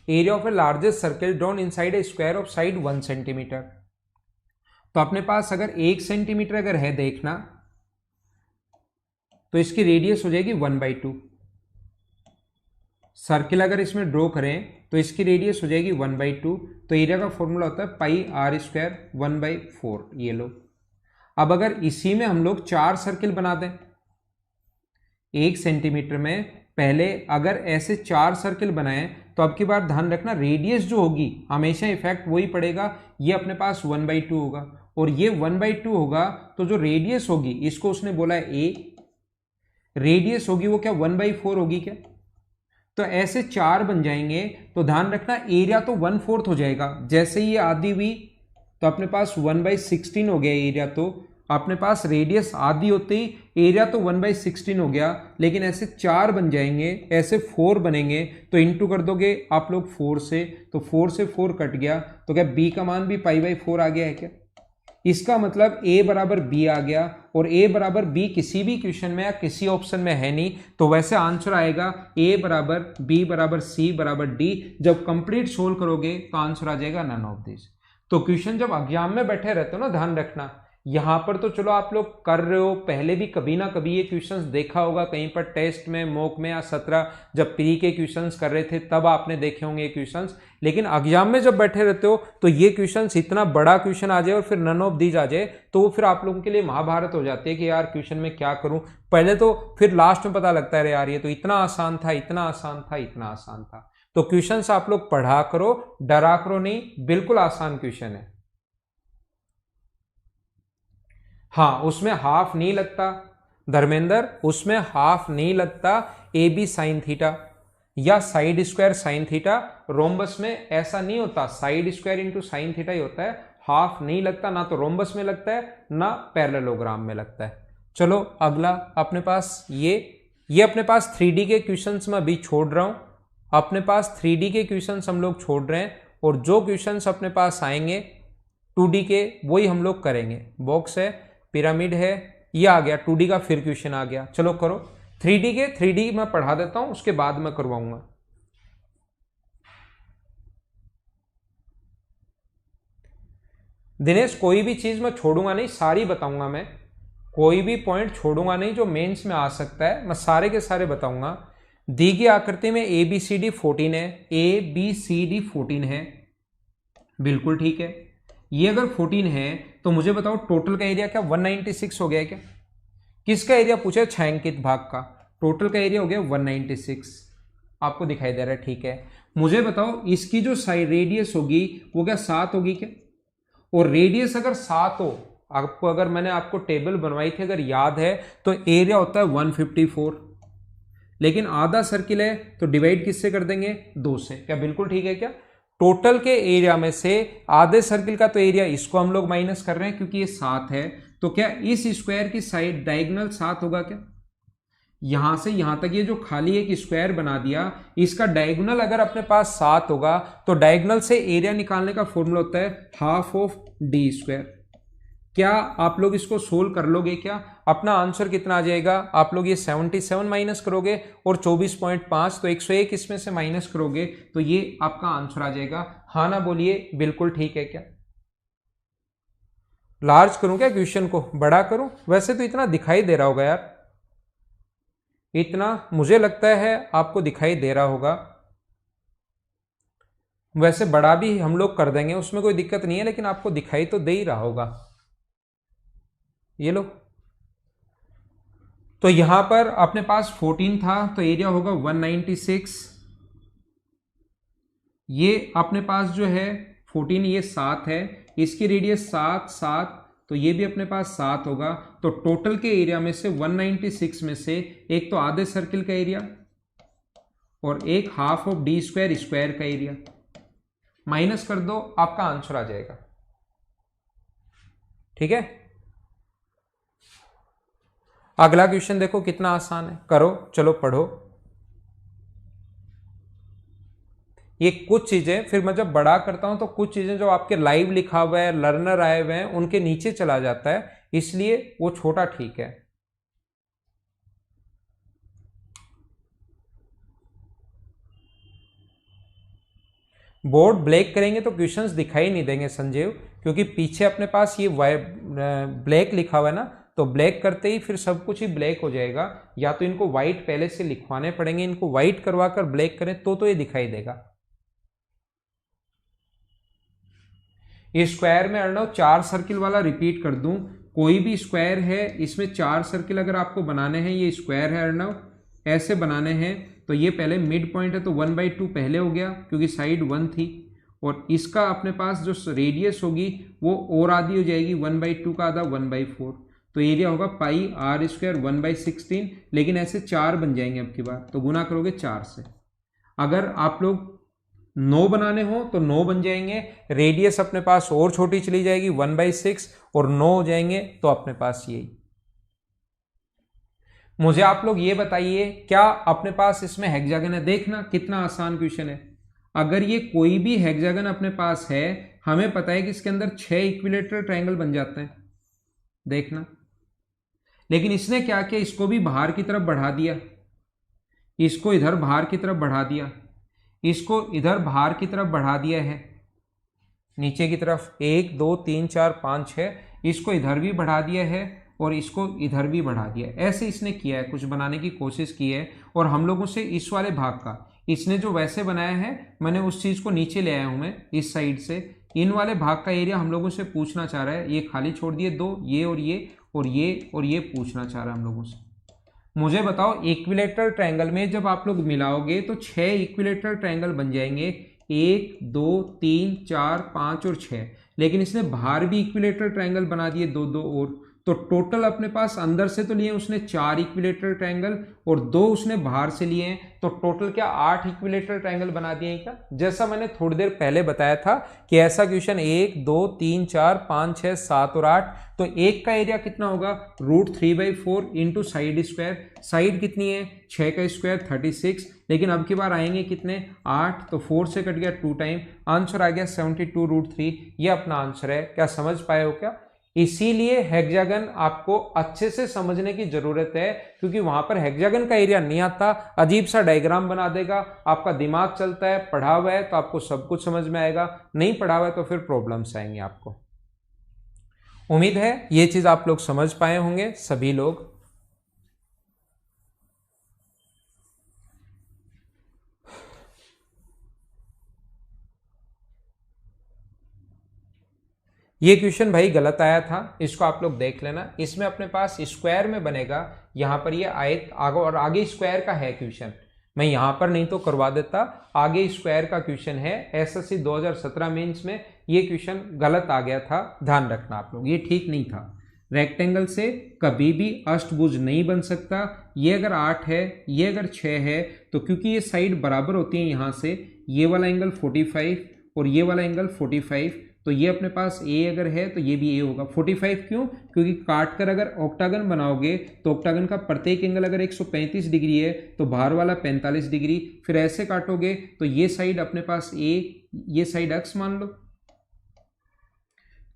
Area of A largest circle drawn inside a square of side 1 centimetre. तो अपने पास अगर 1 सेंटीमीटर अगर है देखना, तो इसकी रेडियस हो जाएगी 1/2। सर्किल अगर इसमें ड्रॉ करें तो इसकी रेडियस हो जाएगी 1/2। तो एरिया का फॉर्मूला होता है पाई आर स्क्वायर 1/4। ये लो, अब अगर इसी में हम लोग 4 सर्किल बना दें 1 सेंटीमीटर में, पहले अगर ऐसे 4 सर्किल बनाए तो अब की बार ध्यान रखना रेडियस जो होगी हमेशा इफेक्ट वही पड़ेगा, ये अपने पास 1/2 होगा और ये 1/2 होगा। तो जो रेडियस होगी इसको उसने बोला है ए, रेडियस होगी वो क्या 1/4 होगी क्या? तो ऐसे 4 बन जाएंगे। तो ध्यान रखना एरिया तो 1/4 हो जाएगा, जैसे ही ये आधी हुई तो अपने पास 1/16 हो गया एरिया। तो अपने पास रेडियस आधी होते ही एरिया तो 1/16 हो गया, लेकिन ऐसे 4 बन जाएंगे, ऐसे 4 बनेंगे तो इंटू कर दोगे आप लोग 4 से, तो 4 से 4 कट गया। तो क्या b का मान भी पाई/4 आ गया है क्या? इसका मतलब a बराबर b आ गया, और a बराबर b किसी भी क्वेश्चन में या किसी ऑप्शन में है नहीं, तो वैसे आंसर आएगा a बराबर b बराबर c बराबर d। जब कंप्लीट सोल्व करोगे तो आंसर आ जाएगा नन ऑफ दिस। तो क्वेश्चन जब एग्जाम में बैठे रहते हो ना, ध्यान रखना यहां पर तो चलो आप लोग कर रहे हो, पहले भी कभी ना कभी ये क्वेश्चंस देखा होगा कहीं पर टेस्ट में, मॉक में, या 17 जब प्री के क्वेश्चंस कर रहे थे तब आपने देखे होंगे ये क्वेश्चंस। लेकिन एग्जाम में जब बैठे रहते हो तो ये क्वेश्चंस, इतना बड़ा क्वेश्चन आ जाए और फिर नन ऑफ दीज आ जाए तो वो फिर आप लोगों के लिए महाभारत हो जाती है कि यार क्वेश्चन में क्या करूं। पहले तो फिर लास्ट में पता लगता है यार ये तो इतना आसान था, इतना आसान था, इतना आसान था। तो क्वेश्चंस आप लोग पढ़ा करो, डरा करो नहीं, बिल्कुल आसान क्वेश्चन है। हाँ, उसमें हाफ नहीं लगता धर्मेंद्र, उसमें हाफ नहीं लगता ए बी साइन थीटा या side square sine theta. Rhombus में ऐसा नहीं होता, side square into sine theta ही होता है, हाफ नहीं लगता, ना तो रोम्बस में लगता है ना पैरेललोग्राम में लगता है। चलो अगला अपने पास ये अपने पास 3D के क्वेश्चंस में अभी छोड़ रहा हूं, अपने पास 3D के क्वेश्चंस हम लोग छोड़ रहे हैं, और जो क्वेश्चंस अपने पास आएंगे 2D के वही हम लोग करेंगे। बॉक्स है, पिरामिड है, ये आ गया 2D का, फिर क्वेश्चन आ गया। चलो करो 3D के, 3D मैं पढ़ा देता हूं, उसके बाद मैं करवाऊंगा। दिनेश कोई भी चीज मैं छोड़ूंगा नहीं, सारी बताऊंगा मैं, कोई भी पॉइंट छोड़ूंगा नहीं जो मेंस में आ सकता है, मैं सारे के सारे बताऊंगा। दी गई आकृति में ए बी सी डी 14 है, ए बी सी डी 14 है, बिल्कुल ठीक है। ये अगर 14 है तो मुझे बताओ टोटल का एरिया क्या 196 हो गया है क्या? किसका एरिया पूछा है? छायांकित भाग का। टोटल का एरिया हो गया 196, आपको दिखाई दे रहा है, ठीक है। मुझे बताओ इसकी जो साइड रेडियस होगी वो क्या 7 होगी क्या? और रेडियस अगर 7 हो आपको अगर मैंने आपको टेबल बनवाई थी अगर याद है तो एरिया होता है 154, लेकिन आधा सर्किल है तो डिवाइड किससे कर देंगे 2 से। क्या बिल्कुल ठीक है क्या? टोटल के एरिया में से आधे सर्किल का तो एरिया इसको हम लोग माइनस कर रहे हैं क्योंकि ये 7 है, तो क्या इस स्क्वायर की साइड डायगोनल 7 होगा क्या? यहां से यहां तक ये जो खाली एक स्क्वायर बना दिया, इसका डायगोनल अगर अपने पास 7 होगा तो डायगोनल से एरिया निकालने का फॉर्मूला होता है हाफ ऑफ डी स्क्वायर। क्या आप लोग इसको सोल्व कर लोगे क्या? अपना आंसर कितना आ जाएगा? आप लोग ये 77 माइनस करोगे और 24.5 तो 101 इसमें से माइनस करोगे तो ये आपका आंसर आ जाएगा। हाँ ना बोलिए, बिल्कुल ठीक है क्या? लार्ज करूं क्या क्वेश्चन को, बड़ा करूं? वैसे तो इतना दिखाई दे रहा होगा यार, इतना मुझे लगता है आपको दिखाई दे रहा होगा। वैसे बड़ा भी हम लोग कर देंगे, उसमें कोई दिक्कत नहीं है, लेकिन आपको दिखाई तो दे ही रहा होगा। ये लो, तो यहां पर अपने पास 14 था तो एरिया होगा 196। ये अपने पास जो है 14, ये 7 है, इसकी रेडियस 7 7 तो ये भी अपने पास 7 होगा। तो टोटल के एरिया में से 196 में से एक तो आधे सर्किल का एरिया और एक half of D square square का एरिया माइनस कर दो, आपका आंसर आ जाएगा। ठीक है, अगला क्वेश्चन देखो कितना आसान है, करो, चलो पढ़ो। ये कुछ चीजें फिर मैं जब बड़ा करता हूं तो कुछ चीजें जो आपके लाइव लिखा हुआ है, लर्नर आए हुए हैं, उनके नीचे चला जाता है, इसलिए वो छोटा ठीक है। बोर्ड ब्लैक करेंगे तो क्वेश्चंस दिखाई नहीं देंगे संजीव, क्योंकि पीछे अपने पास ये ब्लैक लिखा हुआ है ना, तो ब्लैक करते ही फिर सब कुछ ही ब्लैक हो जाएगा। या तो इनको व्हाइट पहले से लिखवाने पड़ेंगे, इनको व्हाइट करवा कर ब्लैक करें तो ये दिखाई देगा। इस स्क्वायर में अर्णव 4 सर्किल वाला रिपीट कर दूं, कोई भी स्क्वायर है इसमें 4 सर्किल अगर आपको बनाने हैं, ये स्क्वायर है अर्णव, ऐसे बनाने हैं तो ये पहले मिड पॉइंट है तो 1/2 पहले हो गया क्योंकि साइड 1 थी, और इसका अपने पास जो रेडियस होगी वो और आधी हो जाएगी, 1/2 का आधा 1/4, तो एरिया होगा पाई आर स्क्वायर 1/16। लेकिन ऐसे 4 बन जाएंगे अब की बार, तो गुना करोगे 4 से। अगर आप लोग 9 बनाने हो तो 9 बन जाएंगे, रेडियस अपने पास और छोटी चली जाएगी 1/6 और 9 हो जाएंगे, तो अपने पास यही। मुझे आप लोग ये बताइए, क्या अपने पास इसमें हेक्सागन है? देखना कितना आसान क्वेश्चन है। अगर ये कोई भी हेक्सागन अपने पास है, हमें पता है कि इसके अंदर 6 इक्विलेटरल ट्रायंगल बन जाते हैं, देखना। लेकिन इसने क्या किया, इसको भी बाहर की तरफ बढ़ा दिया, इसको इधर बाहर की तरफ बढ़ा दिया, इसको इधर बाहर की तरफ बढ़ा दिया है, नीचे की तरफ 1 2 3 4 5 6, इसको इधर भी बढ़ा दिया है और इसको इधर भी बढ़ा दिया। ऐसे इसने किया है, कुछ बनाने की कोशिश की है, और हम लोगों से इस वाले भाग का, इसने जो वैसे बनाया है, मैंने उस चीज़ को नीचे ले आया हूं मैं इस साइड से, इन वाले भाग का एरिया हम लोगों से पूछना चाह रहा है। ये खाली छोड़ दिए 2, ये और ये और ये और ये पूछना चाह रहा है हम लोगों से। मुझे बताओ, इक्विलेटरल ट्रायंगल में जब आप लोग मिलाओगे तो 6 इक्विलेटरल ट्रायंगल बन जाएंगे, 1 2 3 4 5 और 6, लेकिन इसने बाहर भी इक्विलेटरल ट्रायंगल बना दिए 2 2 और, तो टोटल अपने पास अंदर से तो लिए उसने 4 इक्विलेटरल ट्रायंगल और 2 उसने बाहर से लिए हैं, तो टोटल क्या 8 इक्विलेटरल ट्रायंगल बना दिए हैं क्या? जैसा मैंने थोड़ी देर पहले बताया था कि ऐसा क्वेश्चन 1 2 3 4 5 6 7 और 8, तो एक का एरिया कितना होगा, √3/4 इंटू साइड स्क्वायर। साइड कितनी है, 6 का स्क्वायर 36, लेकिन अब की बार आएंगे कितने, 8, तो 4 से कट गया 2 टाइम, आंसर आ गया 72√3। ये अपना आंसर है। क्या समझ पाए हो क्या? इसीलिए हेक्सागन आपको अच्छे से समझने की जरूरत है, क्योंकि वहां पर हेक्सागन का एरिया नहीं आता, अजीब सा डायग्राम बना देगा, आपका दिमाग चलता है, पढ़ा हुआ है तो आपको सब कुछ समझ में आएगा, नहीं पढ़ा हुआ है तो फिर प्रॉब्लम्स आएंगे आपको। उम्मीद है ये चीज आप लोग समझ पाए होंगे सभी लोग। ये क्वेश्चन भाई गलत आया था, इसको आप लोग देख लेना। इसमें अपने पास स्क्वायर में बनेगा, यहां पर ये आयत आगे, और आगे स्क्वायर का है क्वेश्चन, मैं यहां पर नहीं तो करवा देता, आगे स्क्वायर का क्वेश्चन है। एसएससी 2017 मेंस में ये क्वेश्चन गलत आ गया था, ध्यान रखना आप लोग, ये ठीक नहीं था। रेक्टेंगल से कभी भी अष्टभुज नहीं बन सकता। ये अगर 8 है, ये अगर 6 है, तो क्योंकि ये साइड बराबर होती है यहाँ से, ये वाला एंगल 45 और ये वाला एंगल 45, तो ये अपने पास ए अगर है तो ये भी ए होगा। 45 क्यों? क्योंकि काट कर अगर ऑक्टागन बनाओगे तो ऑक्टागन का प्रत्येक एंगल अगर 135 डिग्री है तो बाहर वाला 45 डिग्री, फिर ऐसे काटोगे तो ये साइड अपने पास ए, ये साइड एक्स मान लो।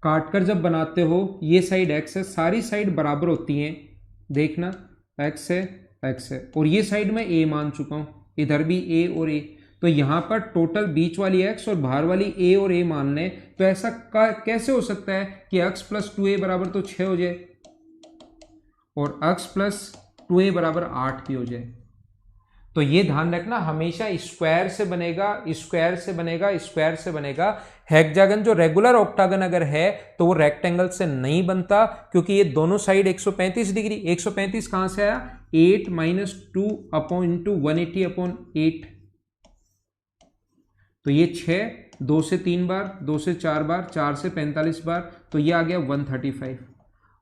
काटकर जब बनाते हो ये साइड एक्स है, सारी साइड बराबर होती हैं, देखना एक्स है, एक्स है, और ये साइड में ए मान चुका हूं, इधर भी ए और ए, तो यहां पर टोटल बीच वाली एक्स और बाहर वाली ए और ए मान लें, तो ऐसा कैसे हो सकता है कि एक्स प्लस 2a बराबर तो 6 हो जाए और एक्स प्लस 2a बराबर 8 भी हो जाए। तो ये ध्यान रखना, हमेशा स्क्वायर से बनेगा, स्क्वायर से बनेगा, स्क्वायर से बनेगा। हेक्सागन जो रेगुलर ऑक्टागन अगर है तो वो रेक्टेंगल से नहीं बनता, क्योंकि ये दोनों साइड 135 डिग्री, 135 कहां से आया, 8 माइनस 2 अपॉन इंटू 180 अपॉन 8, तो ये 6, 2 से 3 बार, 2 से 4 बार, 4 से 45 बार, तो ये आ गया 135।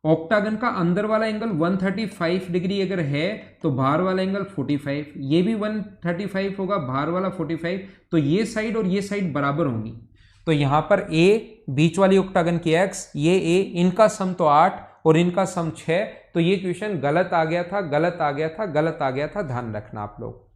ऑक्टागन का अंदर वाला एंगल 135 डिग्री अगर है तो बाहर वाला एंगल 45, ये भी 135 होगा, बाहर वाला 45, तो ये साइड और ये साइड बराबर होंगी। तो यहां पर ए बीच वाली ऑक्टागन की एक्स, ये ए, इनका सम तो 8 और इनका सम 6, तो ये क्वेश्चन गलत आ गया था, गलत आ गया था, गलत आ गया था, ध्यान रखना आप लोग।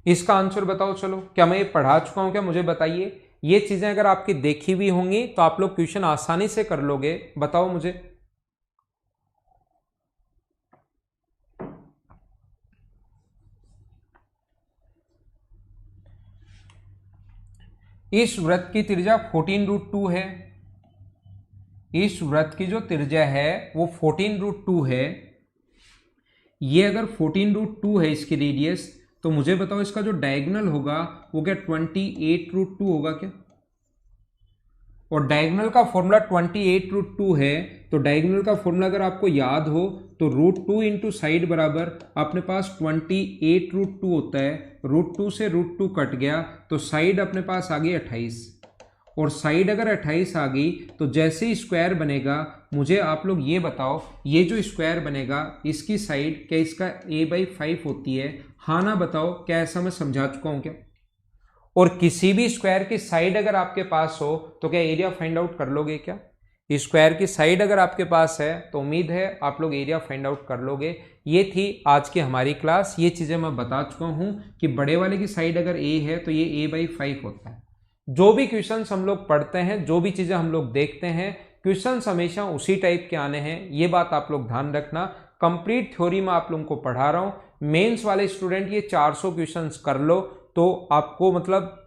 इसका आंसर बताओ, चलो क्या मैं ये पढ़ा चुका हूं क्या, मुझे बताइए। ये चीजें अगर आपकी देखी हुई होंगी तो आप लोग क्वेश्चन आसानी से कर लोगे, बताओ मुझे। इस वृत्त की त्रिज्या 14√2 है, इस वृत्त की जो त्रिज्या है वो 14√2 है। ये अगर 14√2 है इसकी रेडियस, तो मुझे बताओ इसका जो डायगोनल होगा वो क्या 28√2 होगा क्या? और डायगोनल का फॉर्मूला 28√2 है, तो डायगोनल का फॉर्मूला अगर आपको याद हो तो √2 इंटू साइड बराबर अपने पास 28√2 होता है। √2 से √2 कट गया तो साइड अपने पास आ गई 28, और साइड अगर 28 आ गई तो जैसे ही स्क्वायर बनेगा, मुझे आप लोग ये बताओ, ये जो स्क्वायर बनेगा इसकी साइड क्या इसका a/5 होती है? हाँ ना बताओ, क्या ऐसा मैं समझा चुका हूं क्या? और किसी भी स्क्वायर की साइड अगर आपके पास हो तो क्या एरिया फाइंड आउट कर लोगे क्या? स्क्वायर की साइड अगर आपके पास है तो उम्मीद है आप लोग एरिया फाइंड आउट कर लोगे। ये थी आज की हमारी क्लास, ये चीजें मैं बता चुका हूं कि बड़े वाले की साइड अगर a है तो ये a/5 होता है। जो भी क्वेश्चंस हम लोग पढ़ते हैं, जो भी चीजें हम लोग देखते हैं, क्वेश्चंस हमेशा उसी टाइप के आने हैं, ये बात आप लोग ध्यान रखना। कंप्लीट थ्योरी में आप लोगों को पढ़ा रहा हूं। मेंस वाले स्टूडेंट ये 400 क्वेश्चंस कर लो तो आपको मतलब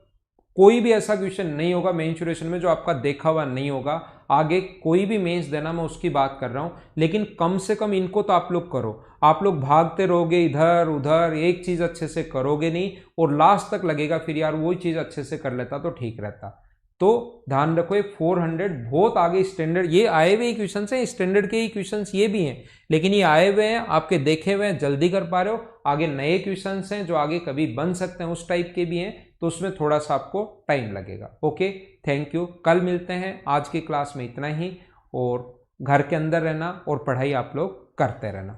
कोई भी ऐसा क्वेश्चन नहीं होगा मेंसुरेशन में जो आपका देखा हुआ नहीं होगा। आगे कोई भी मेंस देना, मैं उसकी बात कर रहा हूं, लेकिन कम से कम इनको तो आप लोग करो। आप लोग भागते रहोगे इधर उधर, एक चीज अच्छे से करोगे नहीं और लास्ट तक लगेगा फिर यार वही चीज अच्छे से कर लेता तो ठीक रहता। तो ध्यान रखो, ये 400 बहुत आगे स्टैंडर्ड, ये आए हुए क्वेश्चन हैं, स्टैंडर्ड के ही क्वेश्चन ये भी हैं, लेकिन ये आए हुए हैं, आपके देखे हुए हैं, जल्दी कर पा रहे हो। आगे नए क्वेश्चन हैं जो आगे कभी बन सकते हैं, उस टाइप के भी हैं, तो उसमें थोड़ा सा आपको टाइम लगेगा। ओके, थैंक यू, कल मिलते हैं। आज की क्लास में इतना ही, और घर के अंदर रहना और पढ़ाई आप लोग करते रहना।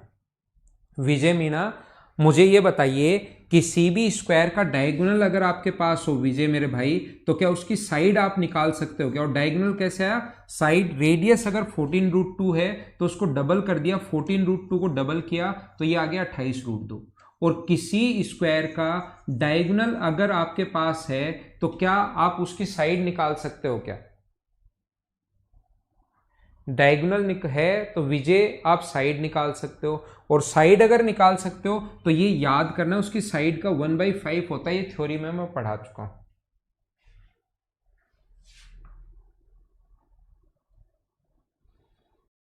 विजय मीना, मुझे ये बताइए, किसी भी स्क्वायर का डायगोनल अगर आपके पास हो विजय मेरे भाई, तो क्या उसकी साइड आप निकाल सकते हो क्या? और डायगोनल कैसे आया? साइड रेडियस अगर 14√2 है तो उसको डबल कर दिया, 14√2 को डबल किया तो ये आ गया 28√2। और किसी स्क्वायर का डायगोनल अगर आपके पास है तो क्या आप उसकी साइड निकाल सकते हो क्या? डायगोनल है तो विजय आप साइड निकाल सकते हो, और साइड अगर निकाल सकते हो तो ये याद करना उसकी साइड का 1/5 होता है। ये थ्योरी में मैं पढ़ा चुका हूं।